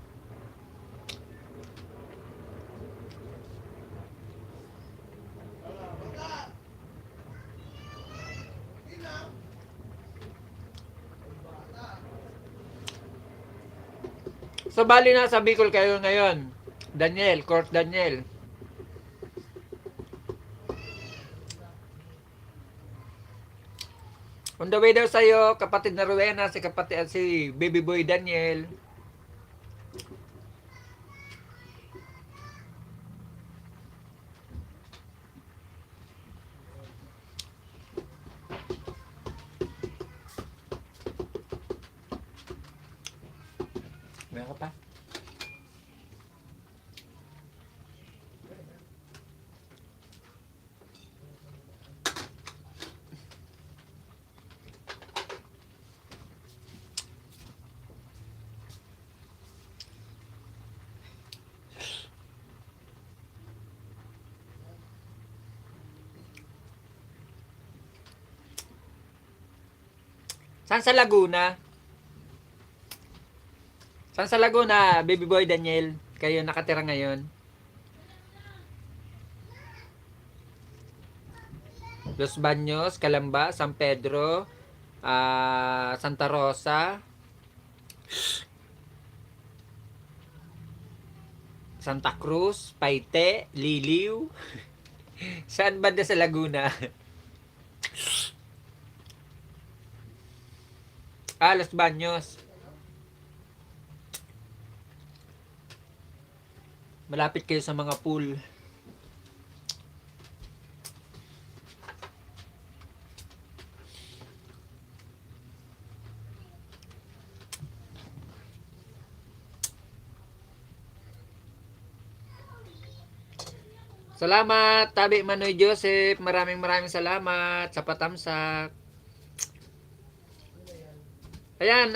So, bali na sa Bicol kayo ngayon. Daniel, Court Daniel. On the way daw sa'yo, kapatid na Rowena, si baby boy Daniel. Meron ka pa? Saan sa Laguna? Saan sa Laguna, baby boy Daniel? Kayo nakatira ngayon? Los Baños, Calamba, San Pedro, Santa Rosa, Santa Cruz, Paite, Liliw. Saan banda sa Laguna? Los Baños. Malapit kayo sa mga pool. Salamat, Tabi Manoy Joseph. Maraming salamat sa patamsak. Ayan,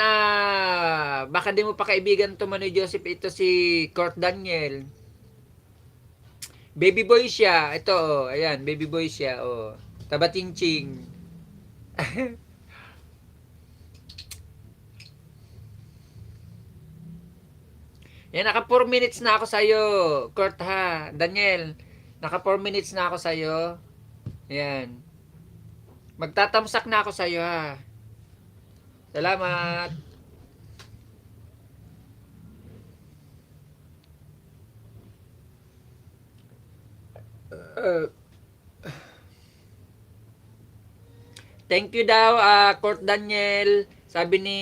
baka di mo pa kaibigan to Manoy Joseph. Ito si Court Daniel. Baby boy siya. Ito, oh. Ayan, baby boy siya. Oh. Tabatingching. Yan, naka 4 minutes na ako sa'yo. Court, ha. Daniel, naka 4 minutes na ako sa'yo. Ayan. Magtatamsak na ako sa'yo, ha. Salamat. Thank you daw, Court Daniel. Sabi ni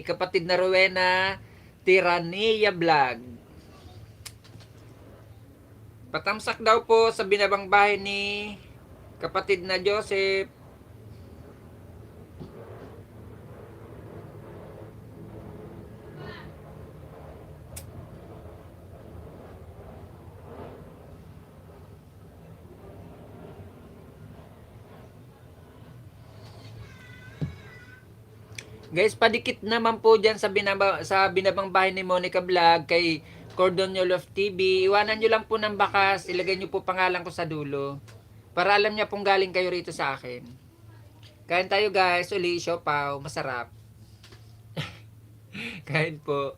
kapatid na Rowena, Tirania Vlog. Patamsak daw po sa binabang bahay ni kapatid na Joseph. Guys, padikit naman po dyan sa binabang bahay ni Monica Vlog kay Cordon Love TV. Iwanan nyo lang po ng bakas. Ilagay nyo po pangalan ko sa dulo. Para alam niya pong galing kayo rito sa akin. Kain tayo guys. Uli, siopaw. Masarap. Kain po.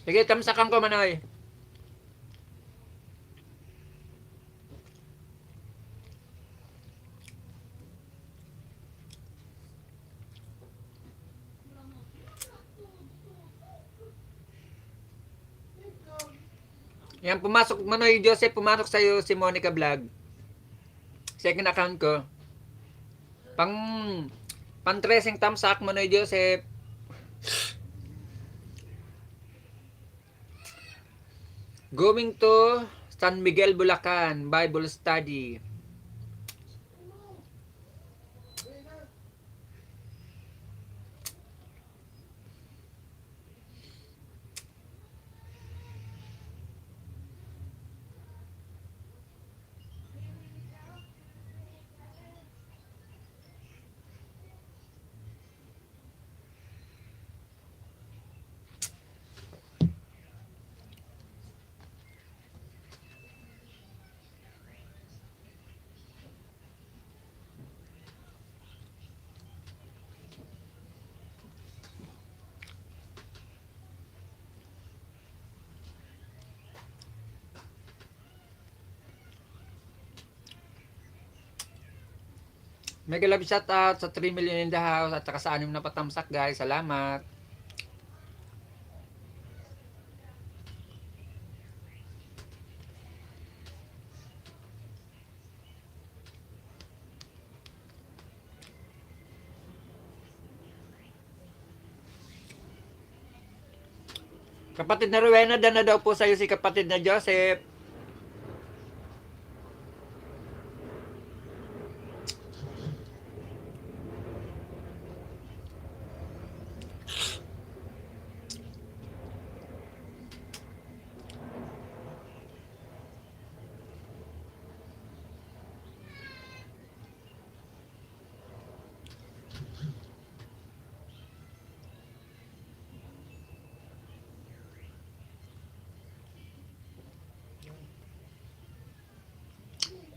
Sige, tamsakan ko manoy. Yan, pumasok, Manoy Joseph, pumasok sa'yo si Monica Vlog. Second account ko. Pang, pang-tracing tamsak, Manoy Joseph. Going to San Miguel, Bulacan, Bible study. Mega love shout out sa 3 million in the house at saka sa 6 na patamsak guys. Salamat. Kapatid na Rowena, dana daw po sa'yo si kapatid na Joseph.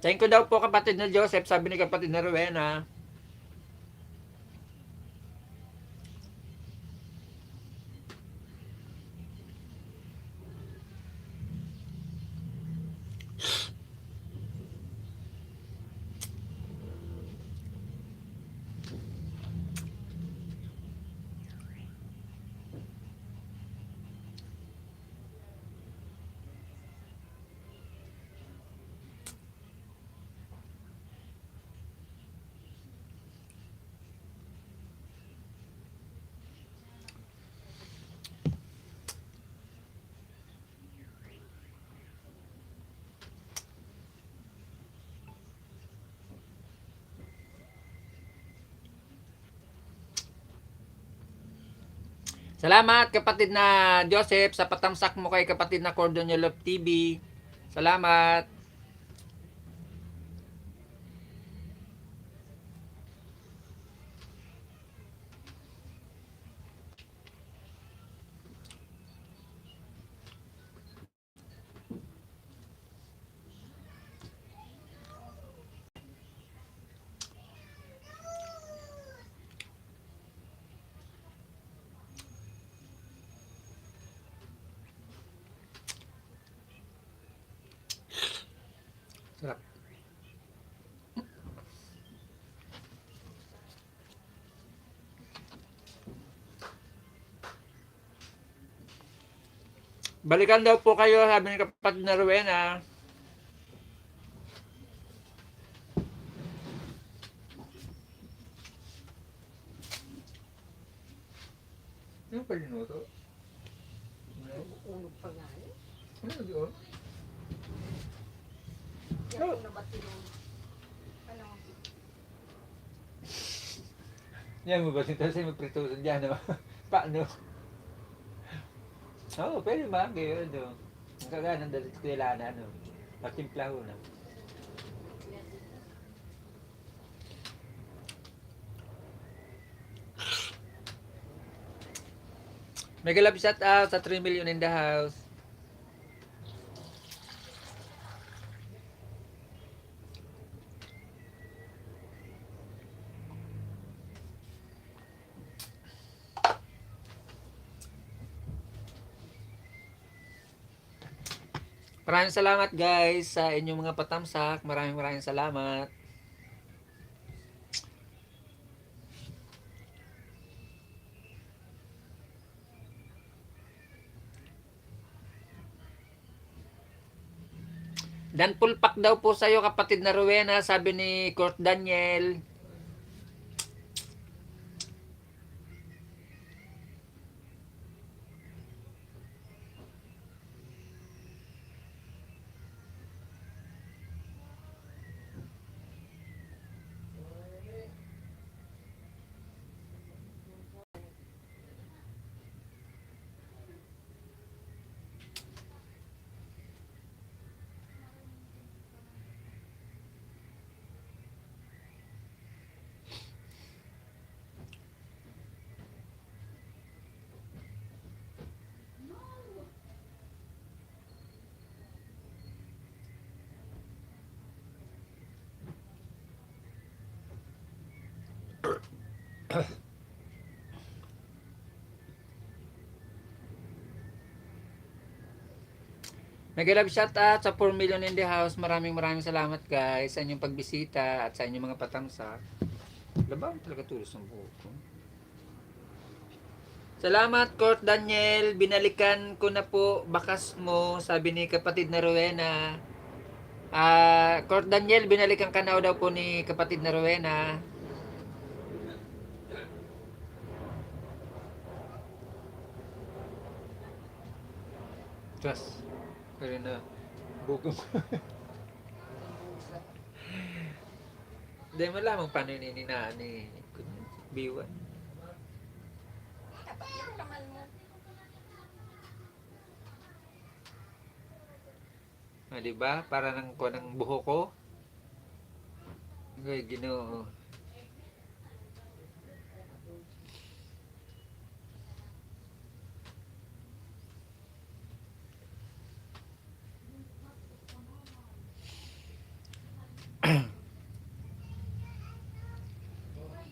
Thank you daw po kapatid na Joseph, sabi ni kapatid na Rowena. Salamat kapatid na Joseph sa patamsak mo kay kapatid na Cordon Love TV. Salamat. Sarap. Balikan daw po kayo, sabi ni kapatid na Rowena. Ano pa linuto? Unog pa nga eh. Ano doon? Yan kung nabatilong. Ano? Yan mo ba? Kasi magprito dyan, no? Paano? Oo, pwede magi, ano. Ang kagana ng dalit ko na, ano. Patimpla ho na. Mega love shout out sa 3 million in the house. Maraming salamat guys sa inyong mga patamsak. Maraming salamat. Dan pulpak daw po sa'yo kapatid na Rowena, sabi ni Kurt Daniel. Mega love shout out sa 4 million in the house. Maraming salamat guys sa inyong pagbisita at sa inyong mga patamsak. Labang talaga tulos ng buhok ko. Salamat Kurt Daniel. Binalikan ko na po bakas mo, sabi ni kapatid na Rowena. Kurt Daniel, binalikan ka na daw po ni kapatid na Rowena. Trust. Pero na bugong. Hindi mo lamang paano nininaan ni Biwan. Dapat yung laman mo. Diba? Para nang ko ng buho ko. Ay, Ginoo.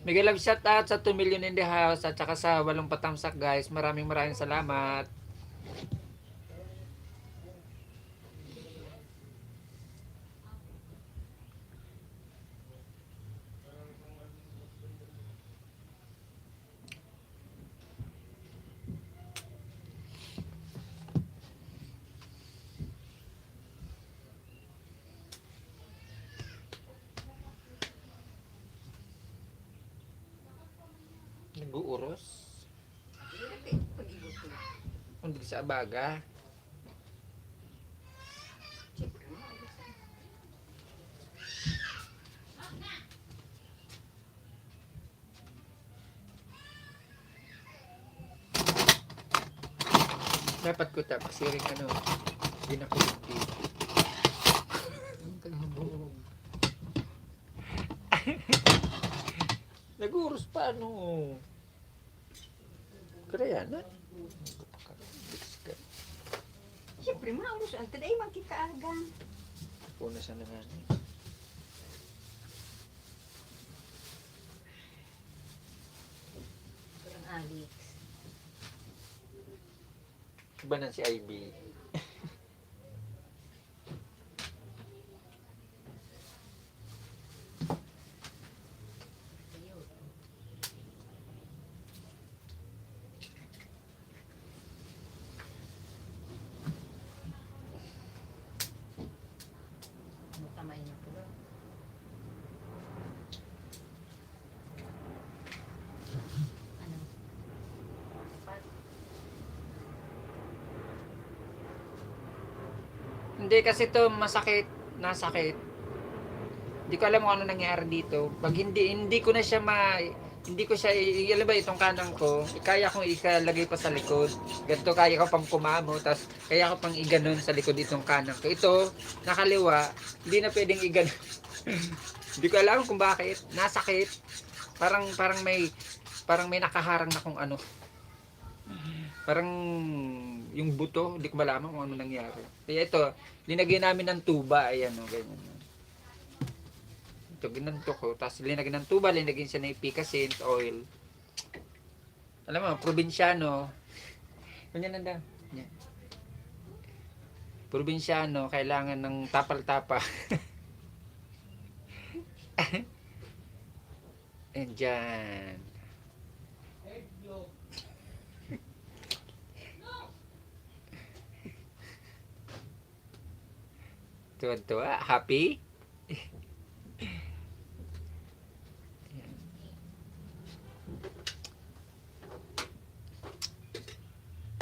Miguel love shout out sa 2 million in the house at saka sa 8 patamsak guys. Maraming salamat. Nag-uuros. Pag-ibot ko. Hindi sa abaga. Dapat ko tapos siring ano. Ginakulti. Nag-uuros pa ano. Kaya na. Siyempre, maurus. Ang taday magkikaagan. Punas na nga. Parang Alex. Iba na si Ivy. Matamay niyo po. Ano? Hindi kasi to masakit, nasakit. Hindi ko alam kung ano nangyari dito. Pag hindi ko na siya hindi ko siya, alam ba itong kanang ko, kaya kong ikalagay pa sa likod. Ganito kaya ko pang kumamo, tapos kaya ko pang iganon sa likod itong kanang ko. Ito, nakaliwa, hindi na pwedeng iganon. Hindi ko alam kung bakit, nasakit. Parang may nakaharang na kung ano. Parang yung buto, hindi ko malaman kung ano nangyari. Kaya ito, linagyan namin ng tuba, ayan o, ganyan. Ito, ginanto ko. Tapos linagyan ng tuba, linagyan siya ng ipikasin, oil. Alam mo, probinsyano. Ganyan nanda. Yan. Probinsyano, kailangan ng tapal-tapa. And dyan. Tuwa-tuwa, happy?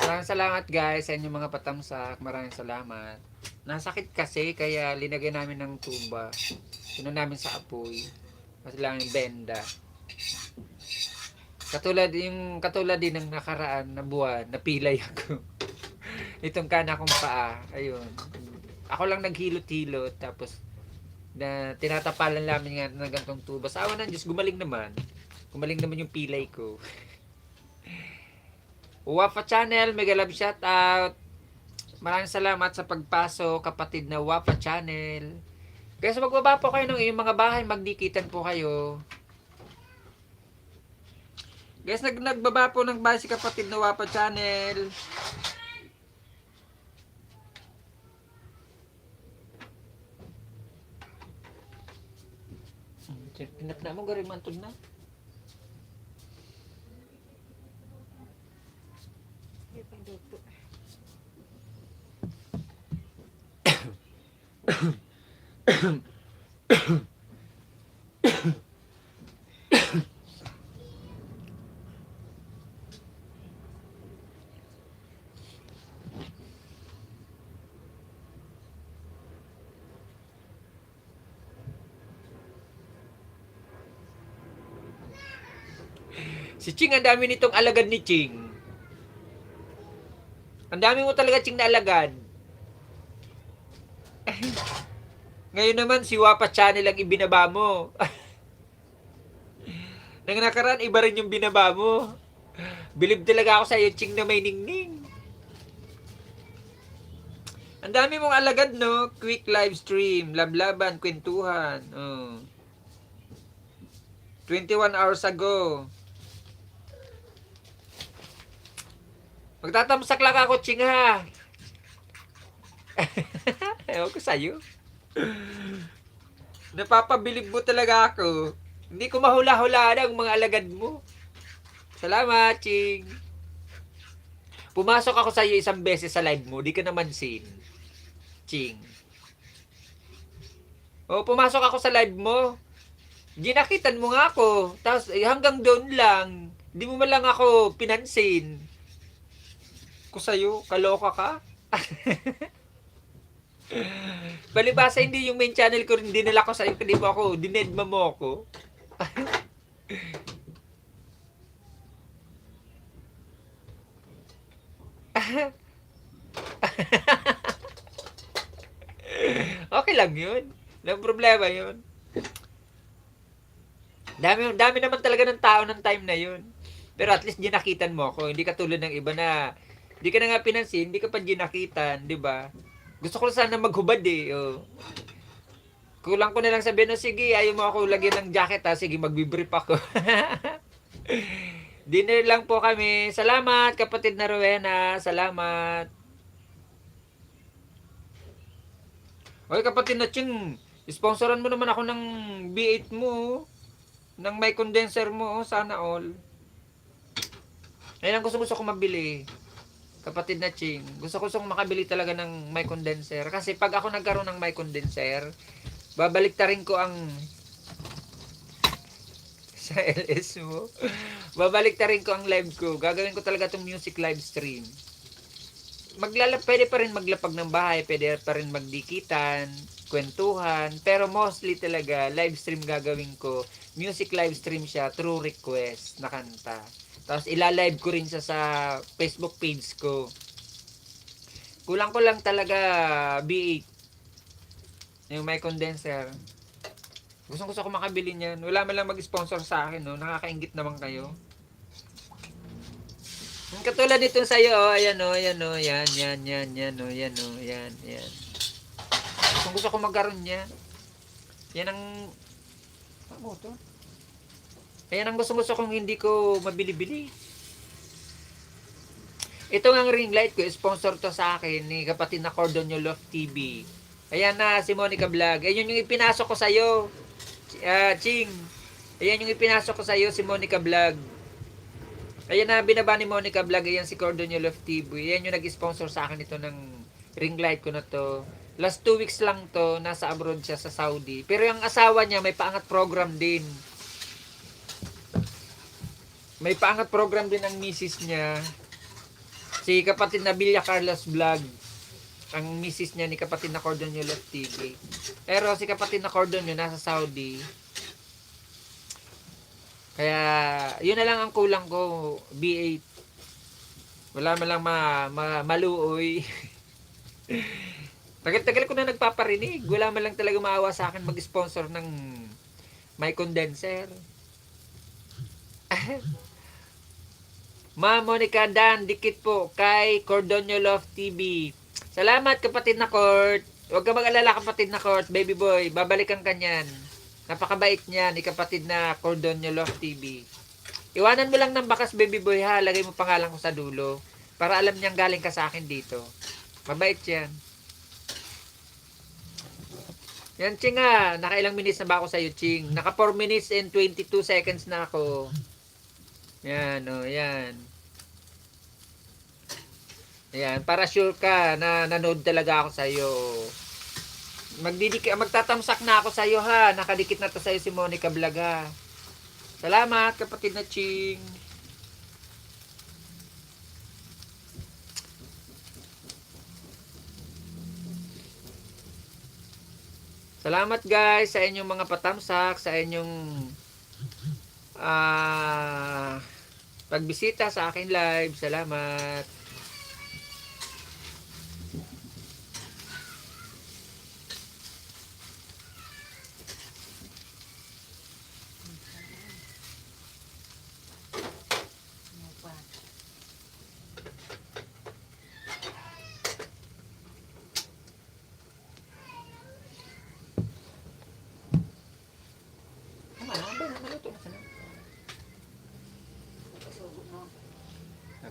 Maraming salamat guys sa inyong mga patamsak. Maraming salamat. Nasakit kasi kaya linagay namin ng tuba. Sino namin sa apoy. Kasi lang yung benda. Katulad din ng nakaraan na buwan, napilay ako. Itong kana kong paa. Ayun. Ako lang naghilot-hilot tapos na tinatapalan namin nga ng gantong tuba. Sa awa ng Diyos, gumaling naman. Gumaling naman yung pilay ko. Wafa Channel, mega love shout out. Maraming salamat sa pagpasok, kapatid na Wafa Channel. Guys, magbaba po kayo ng inyong mga bahay, magdikitan po kayo. Guys, nagbaba po ng bahay si kapatid na Wafa Channel. Pinatna mo, garing mantod na. Si Ching, ang dami nitong alagad ni Ching. Ang dami mo talaga, Ching, na alagad. Ngayon naman, si Wapa Channel ang ibinaba mo. Nang nakaraan, iba rin yung binaba mo. Bilib talaga ako sa iyo, Ching, na may ningning. Ang dami mong alagad, no? Quick live stream, lablaban, kwentuhan. Oh. 21 hours ago. Magtatamsak lang ako, Ching, ha? Ewan ko sa'yo. Napapabilib mo talaga ako. Hindi ko mahula-hulaan ang mga alagad mo. Salamat, Ching. Pumasok ako sa'yo isang beses sa live mo. Di ka naman sin. Ching. O, pumasok ako sa live mo. Ginakitan mo nga ako. Tapos hanggang doon lang. Di mo man lang ako pinansin. Ko sa'yo, kaloka ka? Palibasa hindi yung main channel ko rin dinala ko sa'yo, hindi mo ako, dinedma mo ako. Okay lang yun. Walang problema yun. Dami naman talaga ng tao ng time na yun. Pero at least ginakitan mo ako. Hindi katulad ng iba na hindi ka na nga pinansin, hindi ka pa ginakitan, di ba? Gusto ko sana maghubad eh. Oh. Kulang ko na lang sabihin, sige, ayaw mo ako lagyan ng jacket ha. Sige, magbibrief ako. Dinner lang po kami. Salamat, kapatid na Rowena. Salamat. Oy, kapatid na Ching, sponsoran mo naman ako ng B8 mo. Ng may condenser mo. Sana all. Ayun ang gusto ko mabili. Kapatid na Ching, gusto ko makabili talaga ng may condenser. Kasi pag ako nagkaroon ng may condenser, babaliktarin ko ang sa LS mo. Babaliktarin ko ang live ko. Gagawin ko talaga itong music live stream. pwede pa rin maglapag ng bahay, pwede pa rin magdikitan, kwentuhan, pero mostly talaga live stream gagawin ko. Music live stream siya through request na kanta. Tapos ila-live ko rin siya sa Facebook page ko. Kulang ko lang talaga B8. Yung may condenser. Gusto ko makabili niyan. Wala man lang mag-sponsor sa akin, no. Nakakaingit naman kayo. Yung katulad nito sa iyo, oh, ayan oh, ayan oh, yan, oh, yan oh, yan. Gusto ko magkaroon niya. Yan ang motor. Ayan ang gusto kong hindi ko mabili-bili. Ito ang ring light ko, sponsor to sa akin ni kapatid na Cordonio Love TV. Ayan na, si Monica Vlog. Ayan yung ipinasok ko sa'yo. Ching. Ayan yung ipinasok ko sa'yo, si Monica Vlog. Ayan na, binaba ni Monica Vlog. Ayan si Cordonio Love TV. Ayan yung nag-sponsor sa akin ito ng ring light ko na to. Last 2 weeks lang to, nasa abroad siya sa Saudi. Pero yung asawa niya, may paangat program din. May paangat program din ang misis niya. Si kapatid na Bilya Carlos Vlog. Ang misis niya ni kapatid na Cordonio Love TV. Pero si kapatid na Cordonio nasa Saudi. Kaya, yun na lang ang kulang ko. B8. Wala man lang maluoy. Tagal-tagal ko na nagpaparinig. Wala man lang talaga maawa sa akin mag-sponsor ng may condenser. Ma Monica Dan, dikit po kay Cordonio Love TV. Salamat kapatid na Court. Huwag ka mag-alala kapatid na Court, baby boy. Babalikan ka niyan. Napakabait niya ni kapatid na Cordonio Love TV. Iwanan mo lang ng bakas baby boy ha. Lagay mo pangalan ko sa dulo. Para alam niyang galing ka sa akin dito. Mabait yan. Yan Ching ha. Nakailang minutes na ba ako sa'yo Ching? Naka 4 minutes and 22 seconds na ako. Yan o, yan. Ayan, para sure ka na nanood talaga ako sa'yo. Magtatamsak na ako sa'yo ha. Nakadikit na to sa'yo si Monica Vlog ha. Salamat kapatid na Ching. Salamat guys sa inyong mga patamsak, sa inyong pagbisita sa akin live. Salamat.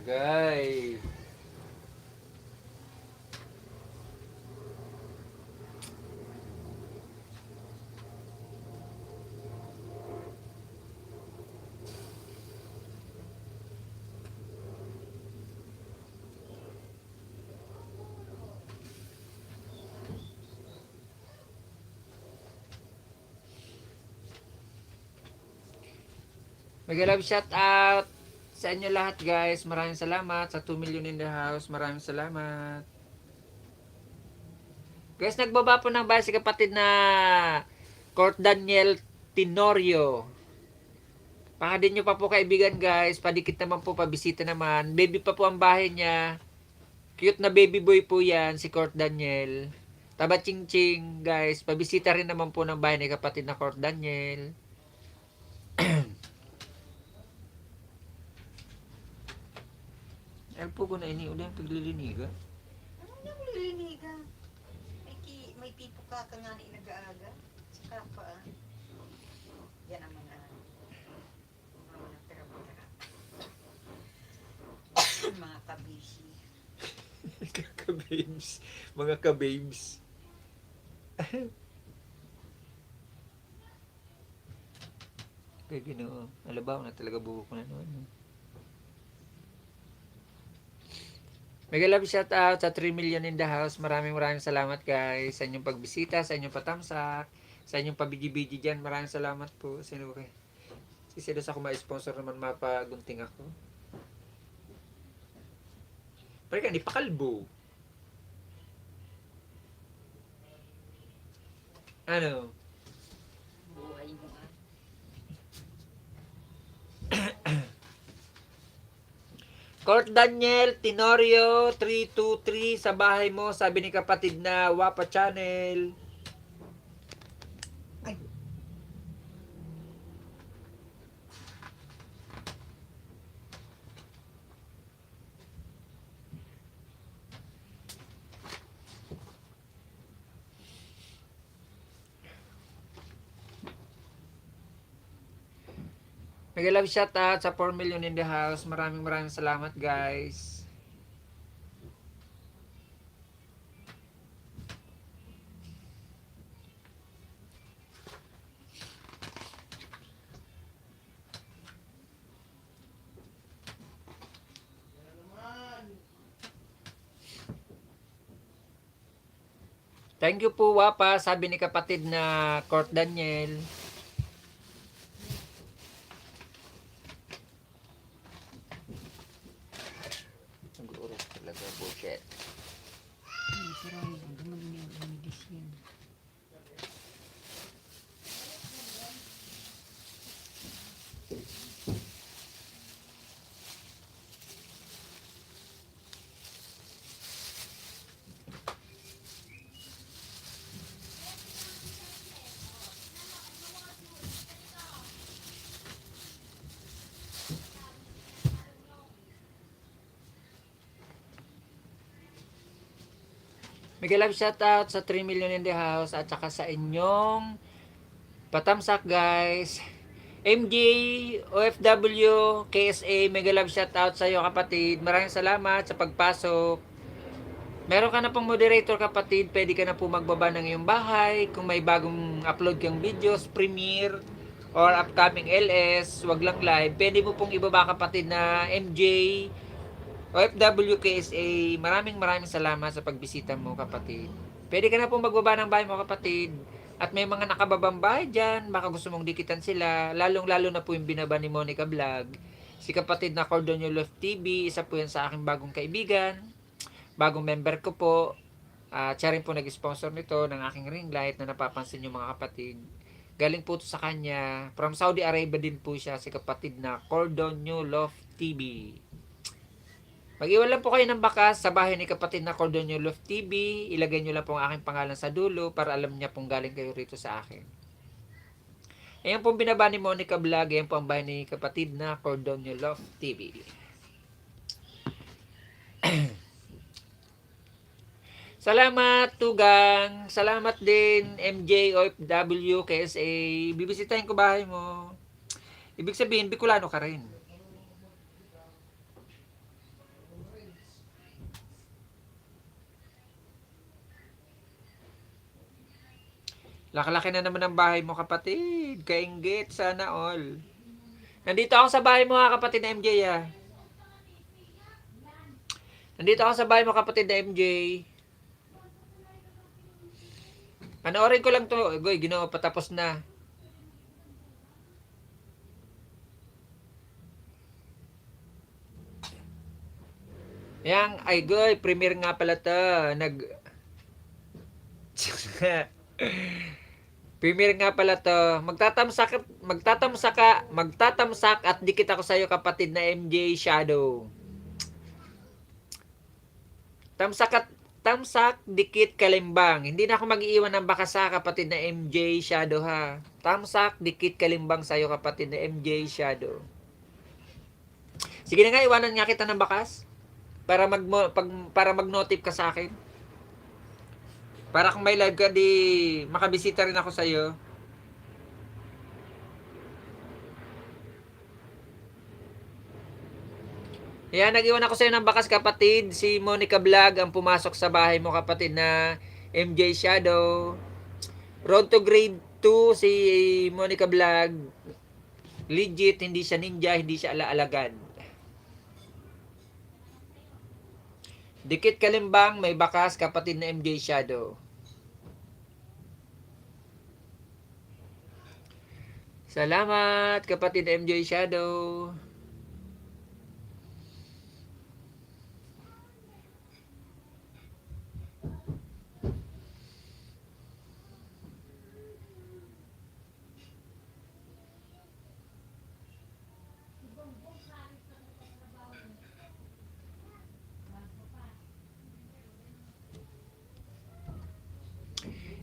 Agay. Mag-love shout out sa inyo lahat guys. Maraming salamat sa 2 million in the house. Maraming salamat. Guys, nagbaba po ng bahay si kapatid na Court Daniel Tenorio. Pakadin nyo pa po kaibigan guys. Padikit naman po, pabisita naman. Baby pa po ang bahay niya. Cute na baby boy po yan, si Court Daniel. Taba ching ching guys. Pabisita rin naman po ng bahay ni kapatid na Court Daniel. Ay po ko na ini ulit pagliliniga. Ano na uliliniga? May tipo ka nga ni nag-aaga. Saka pa. Yan ang mga tira-tira. Mga kabishi. Kababes. Mga kababes. Kaya ginoo. Alabaw na talaga buhok ko na noon. Mega love shout out sa 3 million in the house. Maraming salamat guys sa inyong pagbisita, sa inyong patamsak, sa inyong pabigi-bigi dyan. Maraming salamat po. Sino kayo? Sisilos ako ma-sponsor naman mapagunting ako. Pero ka, hindi pa kalbo. Ano? Buhay mo ah. Court Daniel Tenorio 323 sa bahay mo, sabi ni kapatid na Wapa Channel. Mega love shout out sa 4 million in the house. Maraming salamat guys. Thank you po Wapa, sabi ni kapatid na Court Daniel. Nag-uurok talaga, bullshit. Sarang, dumaling niya ang lumigis yan. Mega love shout out sa 3 million in the house at saka sa inyong patamsak guys. MJ, OFW, KSA, mega love shout out sa iyo kapatid. Maraming salamat sa pagpasok. Meron ka na pong moderator kapatid, pwede ka na po magbaba ng iyong bahay. Kung may bagong upload kang videos, premiere, or upcoming LS, wag lang live, pwede mo pong ibaba kapatid na MJ, OFW, KSA. Maraming salamat sa pagbisita mo kapatid. Pwede ka na pong magbaba ng bahay mo kapatid. At may mga nakababang bahay dyan, baka gusto mong dikitan sila. Lalong-lalo na po yung binaba ni Monica Vlog. Si kapatid na Cordonio Love TV, isa po yan sa aking bagong kaibigan. Bagong member ko po. Siya rin po nag-sponsor nito ng aking ring light na napapansin nyo mga kapatid. Galing po ito sa kanya. From Saudi Arabia din po siya, si kapatid na Cordonio Love TV. Mag-iwan lang po kayo ng bakas sa bahay ni kapatid na Cordonio Love TV. Ilagay nyo lang po ang aking pangalan sa dulo para alam niya pong galing kayo rito sa akin. Ayan pong binaba ni Monica Vlog. Ayan po ang bahay ni kapatid na Cordonio Love TV. Salamat Tugang. Salamat din MJ OFW KSA. Bibisitahin ko bahay mo. Ibig sabihin, Bicolano ka rin. Laki-laki na naman ang bahay mo kapatid. Kainggit, sana all. Nandito ako sa bahay mo kapatid na MJ ah. Nandito ako sa bahay mo kapatid na MJ. Panoorin ko lang to. Goy, Ginoo, patapos na. Yang, ay goy, premiere nga pala to. Premiere nga pala to. Magtatamsak at dikit ako sa iyo kapatid na MJ Shadow. Tamsak, dikit, kalimbang. Hindi na ako mag-iiwan ng bakas sa kapatid na MJ Shadow ha. Tamsak, dikit, kalimbang sa iyo kapatid na MJ Shadow. Sige na nga, iwanan nga kita ng bakas. Para mag-notif ka sa akin. Para kung may live ka, di makabisita rin ako sa iyo. Yan, nag-iwan ako sa iyo ng bakas kapatid. Si Monica Vlog ang pumasok sa bahay mo kapatid na MJ Shadow. Road to grade 2 si Monica Vlog. Legit, hindi siya ninja, hindi siya alagad. Dikit kalimbang, may bakas kapatid na MJ Shadow. Salamat kapatid na MJ Shadow.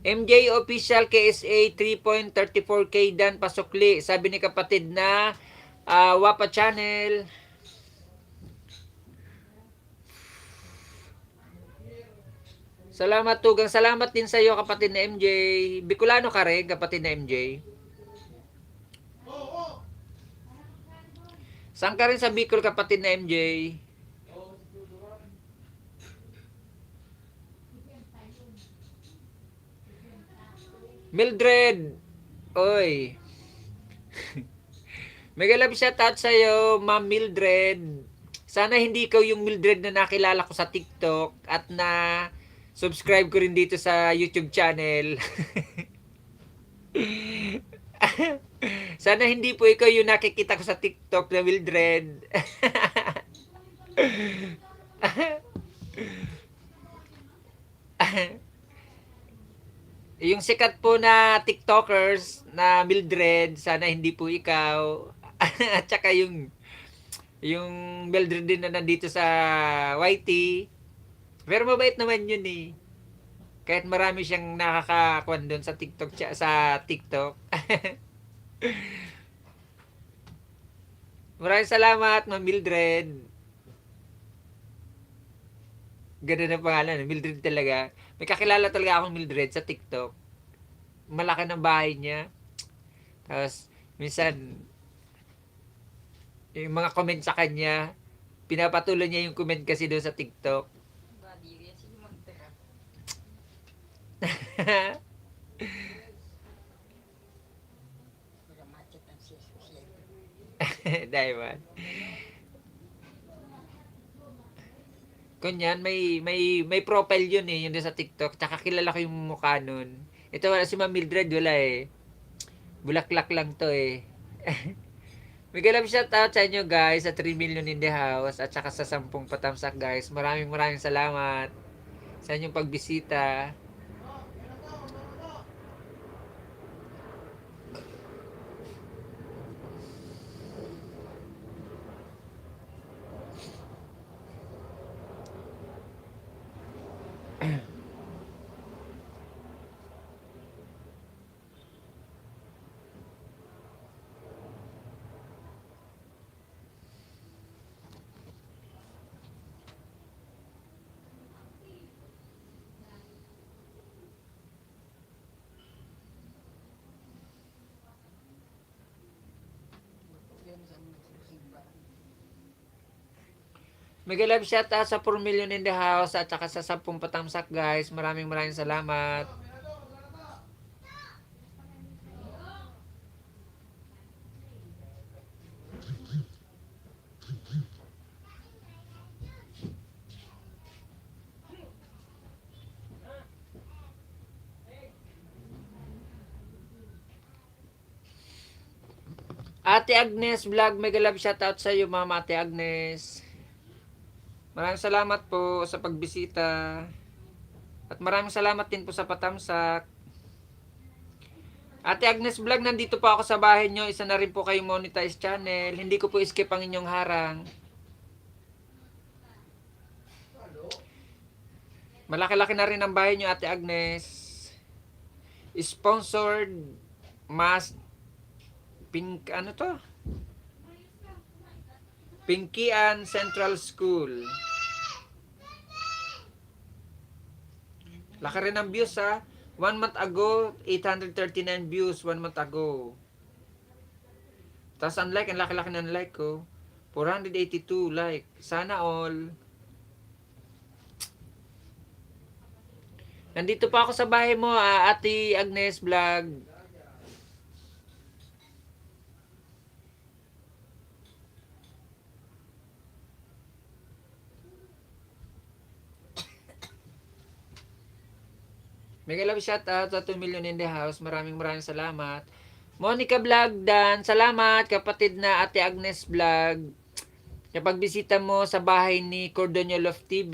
MJ Official KSA 3.34K dan pasukli. Sabi ni kapatid na Wapa Channel. Salamat tugang. Salamat din sa iyo kapatid na MJ. Bicolano ka rin kapatid na MJ. Saan ka rin sa Bicol kapatid na MJ? Mildred. Oy. Mega love shoutout sa iyo, Ma'am Mildred. Sana hindi ikaw yung Mildred na nakilala ko sa TikTok at na subscribe ko rin dito sa YouTube channel. Sana hindi po ikaw yung nakikita ko sa TikTok na Mildred. Yung sikat po na TikTokers na Mildred, sana hindi po ikaw. At saka yung Mildred din na nandito sa YT. Pero mabait naman yun eh. Kahit marami siyang nakakakuan doon sa TikTok. Maraming salamat, Ma'am Mildred. Ganda na pangalan, Mildred talaga. May kakilala talaga akong Mildred sa TikTok. Malaki ng bahay niya. Tapos, minsan, yung mga comment sa kanya, pinapatuloy niya yung comment kasi doon sa TikTok. Badi yan, sige magtira. Wala machet ang siya. Diamond. Kunyan, may profile yun eh, yun doon sa TikTok. Tsaka kilala ko yung mukha nun. Ito wala si Ma'am Mildred, wala eh. Bulaklak lang to eh. May galam shoutout sa inyo guys, sa 3 million in the house, at saka sa 10 patamsak guys. Maraming salamat sa inyong pagbisita. Mega love shoutout sa 4 million in the house at saka sa 10 patamsak guys. Maraming salamat. Ate Agnes Vlog, mega love shoutout sa iyo, Mama Ate Agnes. Maraming salamat po sa pagbisita. At maraming salamat din po sa patamsak. Ate Agnes Vlog, nandito po ako sa bahay nyo. Isa na rin po kayo monetize channel. Hindi ko po skip ang inyong harang. Malaki-laki na rin ang bahay nyo, Ate Agnes. Sponsored ano to? Pinkian Central School. Laki rin ang views ha. 1 month ago, 839 views 1 month ago. Tapos ang laki-laki ng like ko. 482 like. Sana all. Nandito pa ako sa bahay mo, Ate Agnes Vlog. Mega love shoutout sa 2 million in the house. Maraming salamat. Monica Vlog Dan, salamat kapatid na Ate Agnes Vlog. Kapag bisita mo sa bahay ni Cordonio Love TV,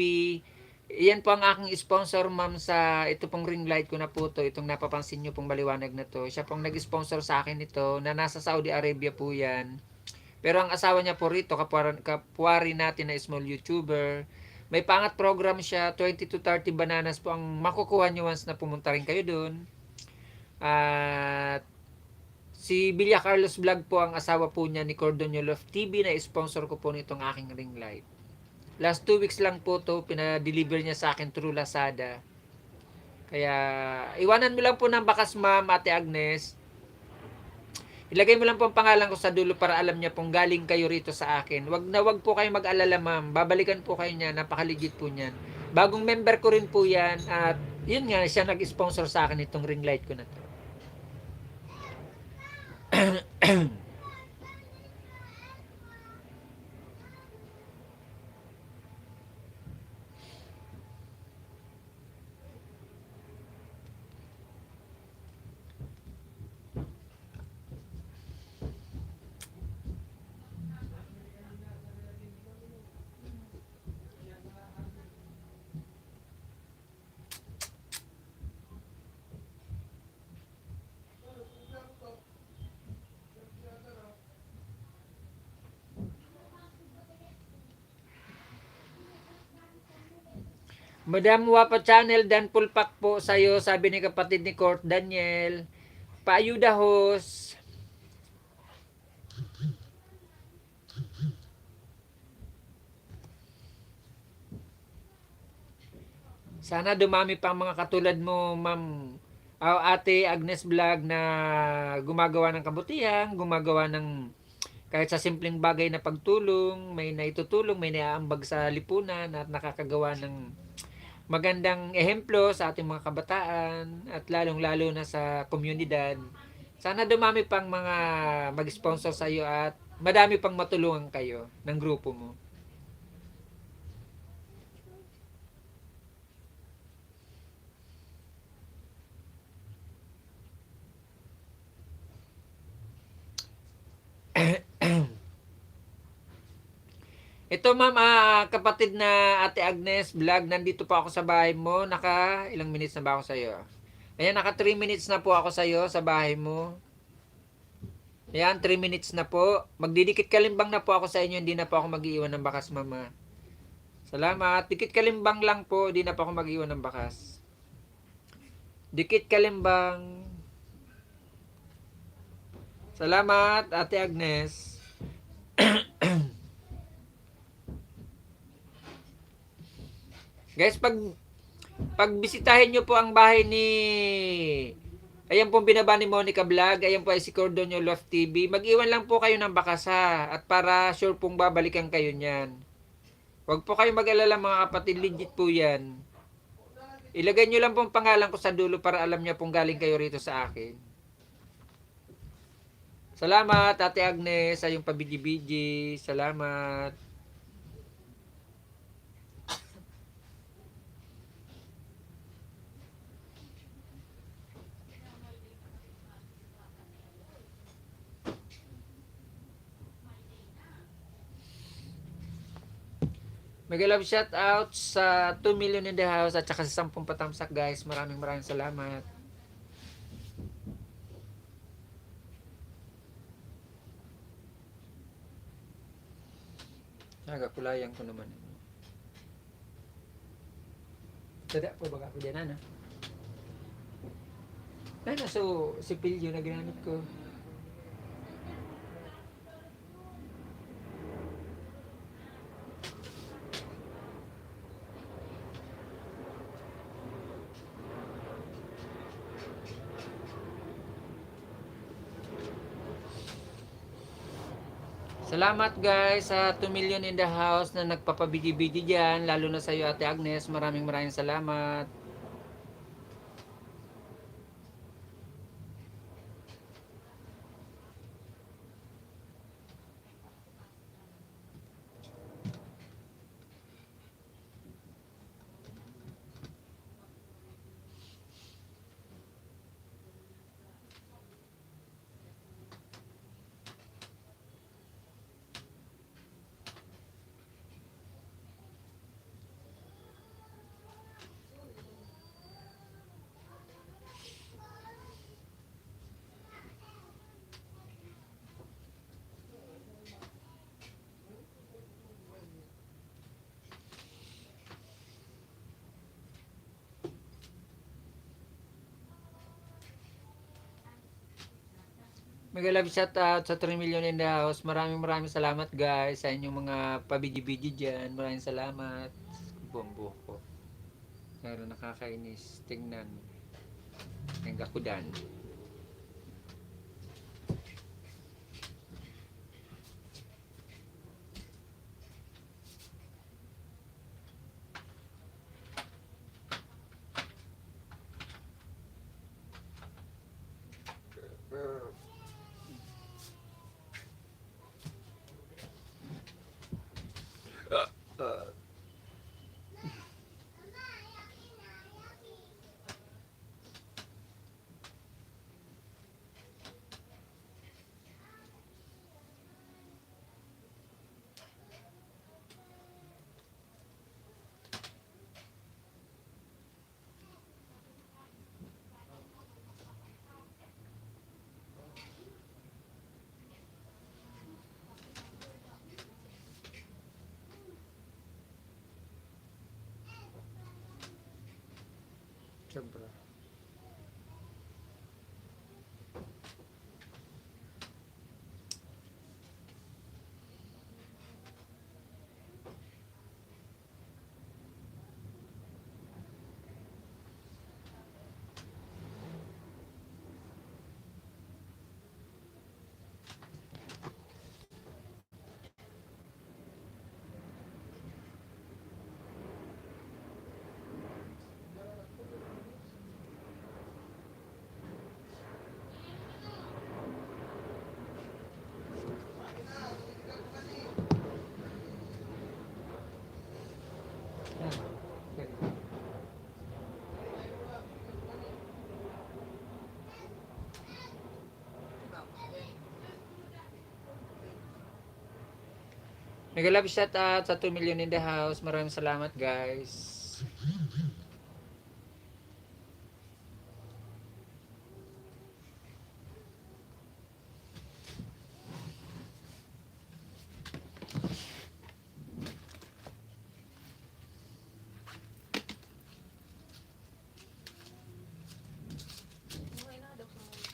iyan po ang aking sponsor ma'am sa ito pong ring light ko na po to. Itong napapansin nyo pong maliwanag na to. Siya pong nag-sponsor sa akin ito na nasa Saudi Arabia po yan. Pero ang asawa niya po rito, kapwari natin na small YouTuber. May pangat program siya, 20 to 30 bananas po ang makukuha nyo once na pumunta rin kayo doon. At si Bilya Carlos Vlog po ang asawa po niya ni Cordoniolo TV na sponsor ko po nitong aking ring light. Last 2 weeks lang po to, pinadeliver niya sa akin through Lazada. Kaya, iwanan mo lang po ng bakas, ma'am, Ate Agnes. Ilagay mo lang po ang pangalan ko sa dulo para alam niya pong galing kayo rito sa akin. Wag po kayo mag-alala, ma'am. Babalikan po kayo niya. Napakaligid po niyan. Bagong member ko rin po yan. At yun nga, siya nag-sponsor sa akin itong ring light ko na to. Madam Wapa Channel, Dan Pulpak po sa'yo, sabi ni kapatid ni Court Daniel. Paayuda host. Sana dumami pang mga katulad mo, ma'am. Ate Agnes Vlog na gumagawa ng kabutihan, gumagawa ng kahit sa simpleng bagay na pagtulong, may naitutulong, may naaambag sa lipunan at nakakagawa ng magandang ehemplo sa ating mga kabataan at lalong-lalo na sa komunidad. Sana dumami pang mga mag-sponsor sa iyo at madami pang matulungan kayo ng grupo mo. Ito ma'am, kapatid na Ate Agnes Vlog, nandito po ako sa bahay mo. Naka ilang minutes na ba ako sa iyo? Ayan, naka 3 minutes na po ako sa iyo sa bahay mo. Ayan, 3 minutes na po. Magdidikit kalimbang na po ako sa inyo, hindi na po ako mag-iiwan ng bakas, mama. Salamat. Dikit kalimbang lang po, hindi na po ako mag-iiwan ng bakas. Dikit kalimbang. Salamat, Ate Agnes. Guys, pagbisitahin nyo po ang bahay ni ayan pong binaba ni Monica Vlog, ayan po ay si Cordonio Love TV. Mag-iwan lang po kayo ng bakas ha, at para sure pong babalikan kayo niyan. Huwag po kayo mag-alala mga kapatid, legit po yan. Ilagay nyo lang pong pangalan ko sa dulo para alam niya pong galing kayo rito sa akin. Salamat Ate Agnes sa iyong pabidi-bidi. Salamat. Mega love shout out sa 2 million in the house at saka sa 10 patamsak guys. Maraming salamat. Nagakulayan ko naman. Tada po baga ko dyan na. So si Pilyo na ginamit ko. Salamat guys sa 2 million in the house na nagpapabidi-bidi dyan. Lalo na sa iyo Ate Agnes. Maraming salamat. Mega love shout out sa 3 million in the house. Maraming salamat guys sa inyong mga pabidyo-bidyo dyan. Maraming salamat. Bombo ko. Pero nakakainis. Tingnan. Ang gakudan. Sobra. Mega love shout out sa 2 million in the house. Maraming salamat guys. Okay na daw sa mga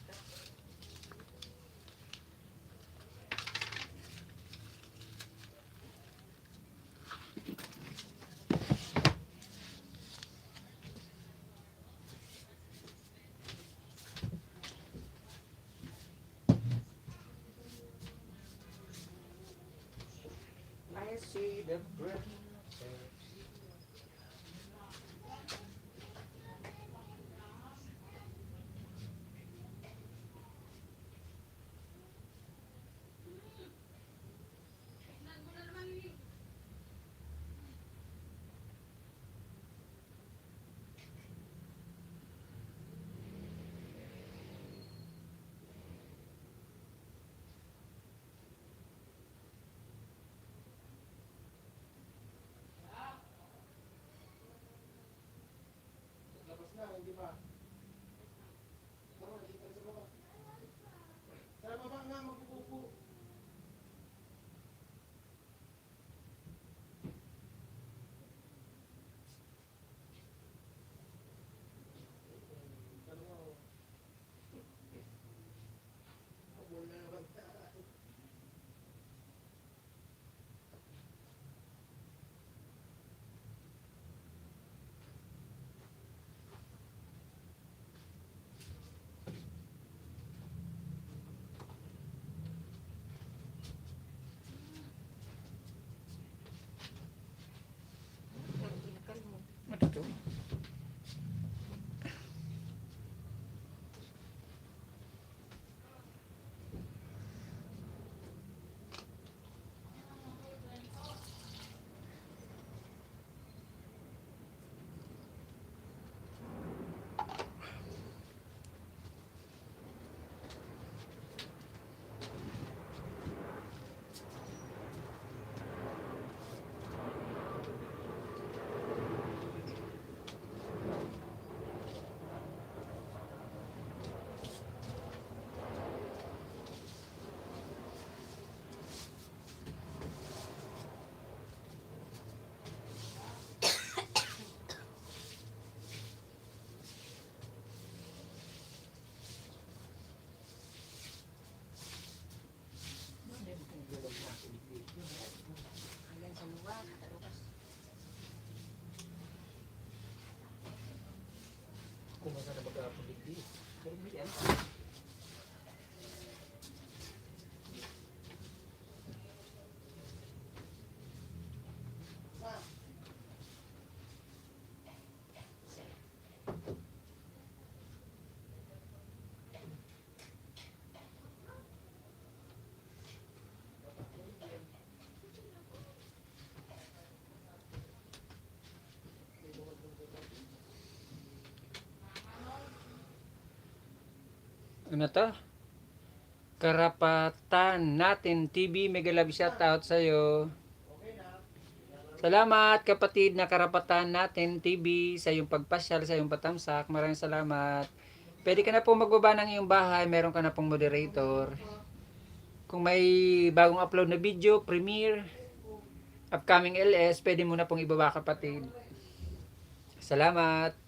Ano to? Karapatan Natin TV, mega love shoutout sa'yo. Salamat kapatid na Karapatan Natin TV sa iyong pagpasyal, sa iyong patamsak. Maraming salamat. Pwede ka na po magbaba ng iyong bahay, meron ka na pong moderator. Kung may bagong upload na video, premiere, upcoming LS, pwede mo na pong ibaba kapatid. Salamat.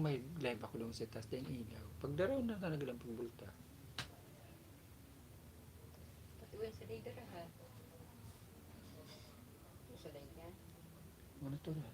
may live ako doon sa taas ng ilaw. Pagdaraw na nagalang pagbulta. Patuloy sa leader ha. Sa leader. Ano to na?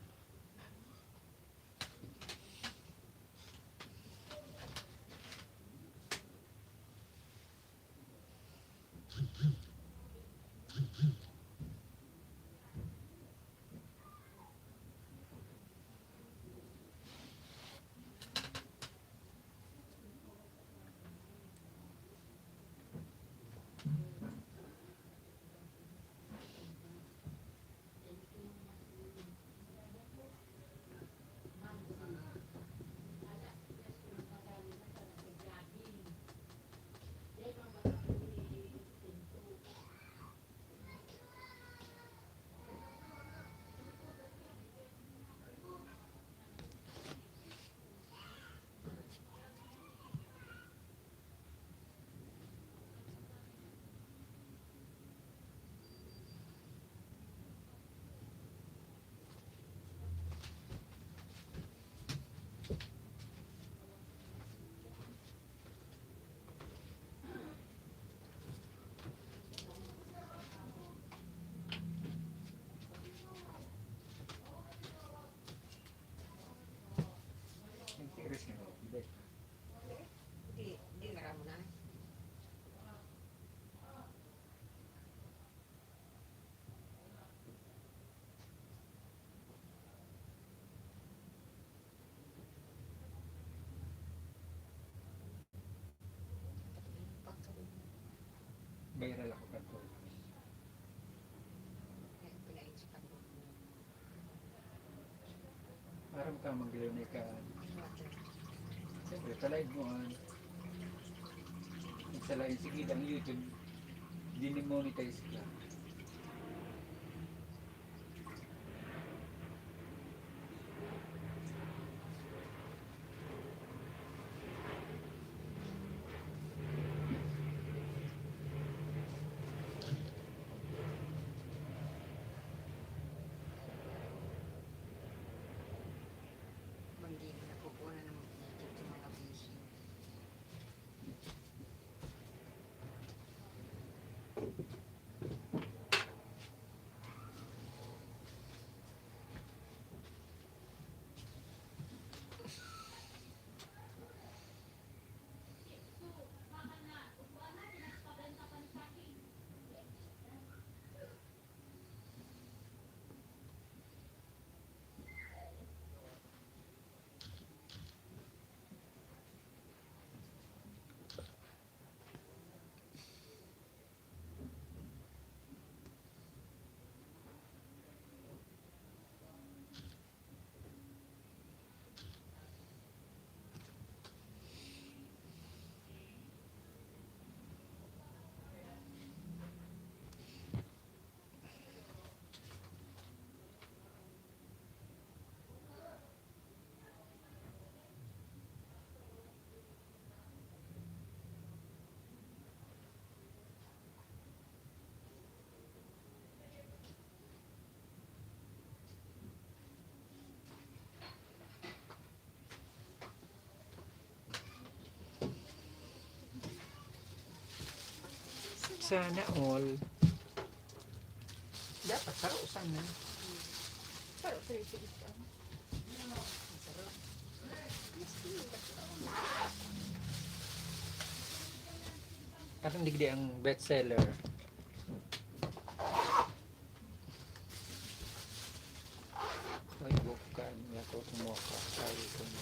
Di maramo na. Viral ako ka to. Parang ka mag-learn ka. Siyempre, ka-live mo ang nagsalain sige ang YouTube. Dinimonetize ka. Hindi na nakukuha ng mga busy. Sana all. Dapat sarusan na. Pero pretty ito. Parang digdi ang bestseller. Ay, bukan. Ako tumuka. Ay, kumo.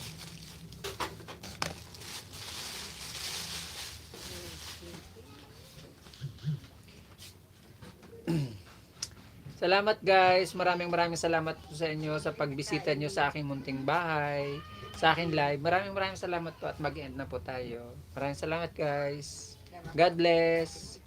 Salamat guys. Maraming salamat po sa inyo sa pagbisita nyo sa aking munting bahay, sa aking live. Maraming salamat po at mag-end na po tayo. Maraming salamat guys. God bless.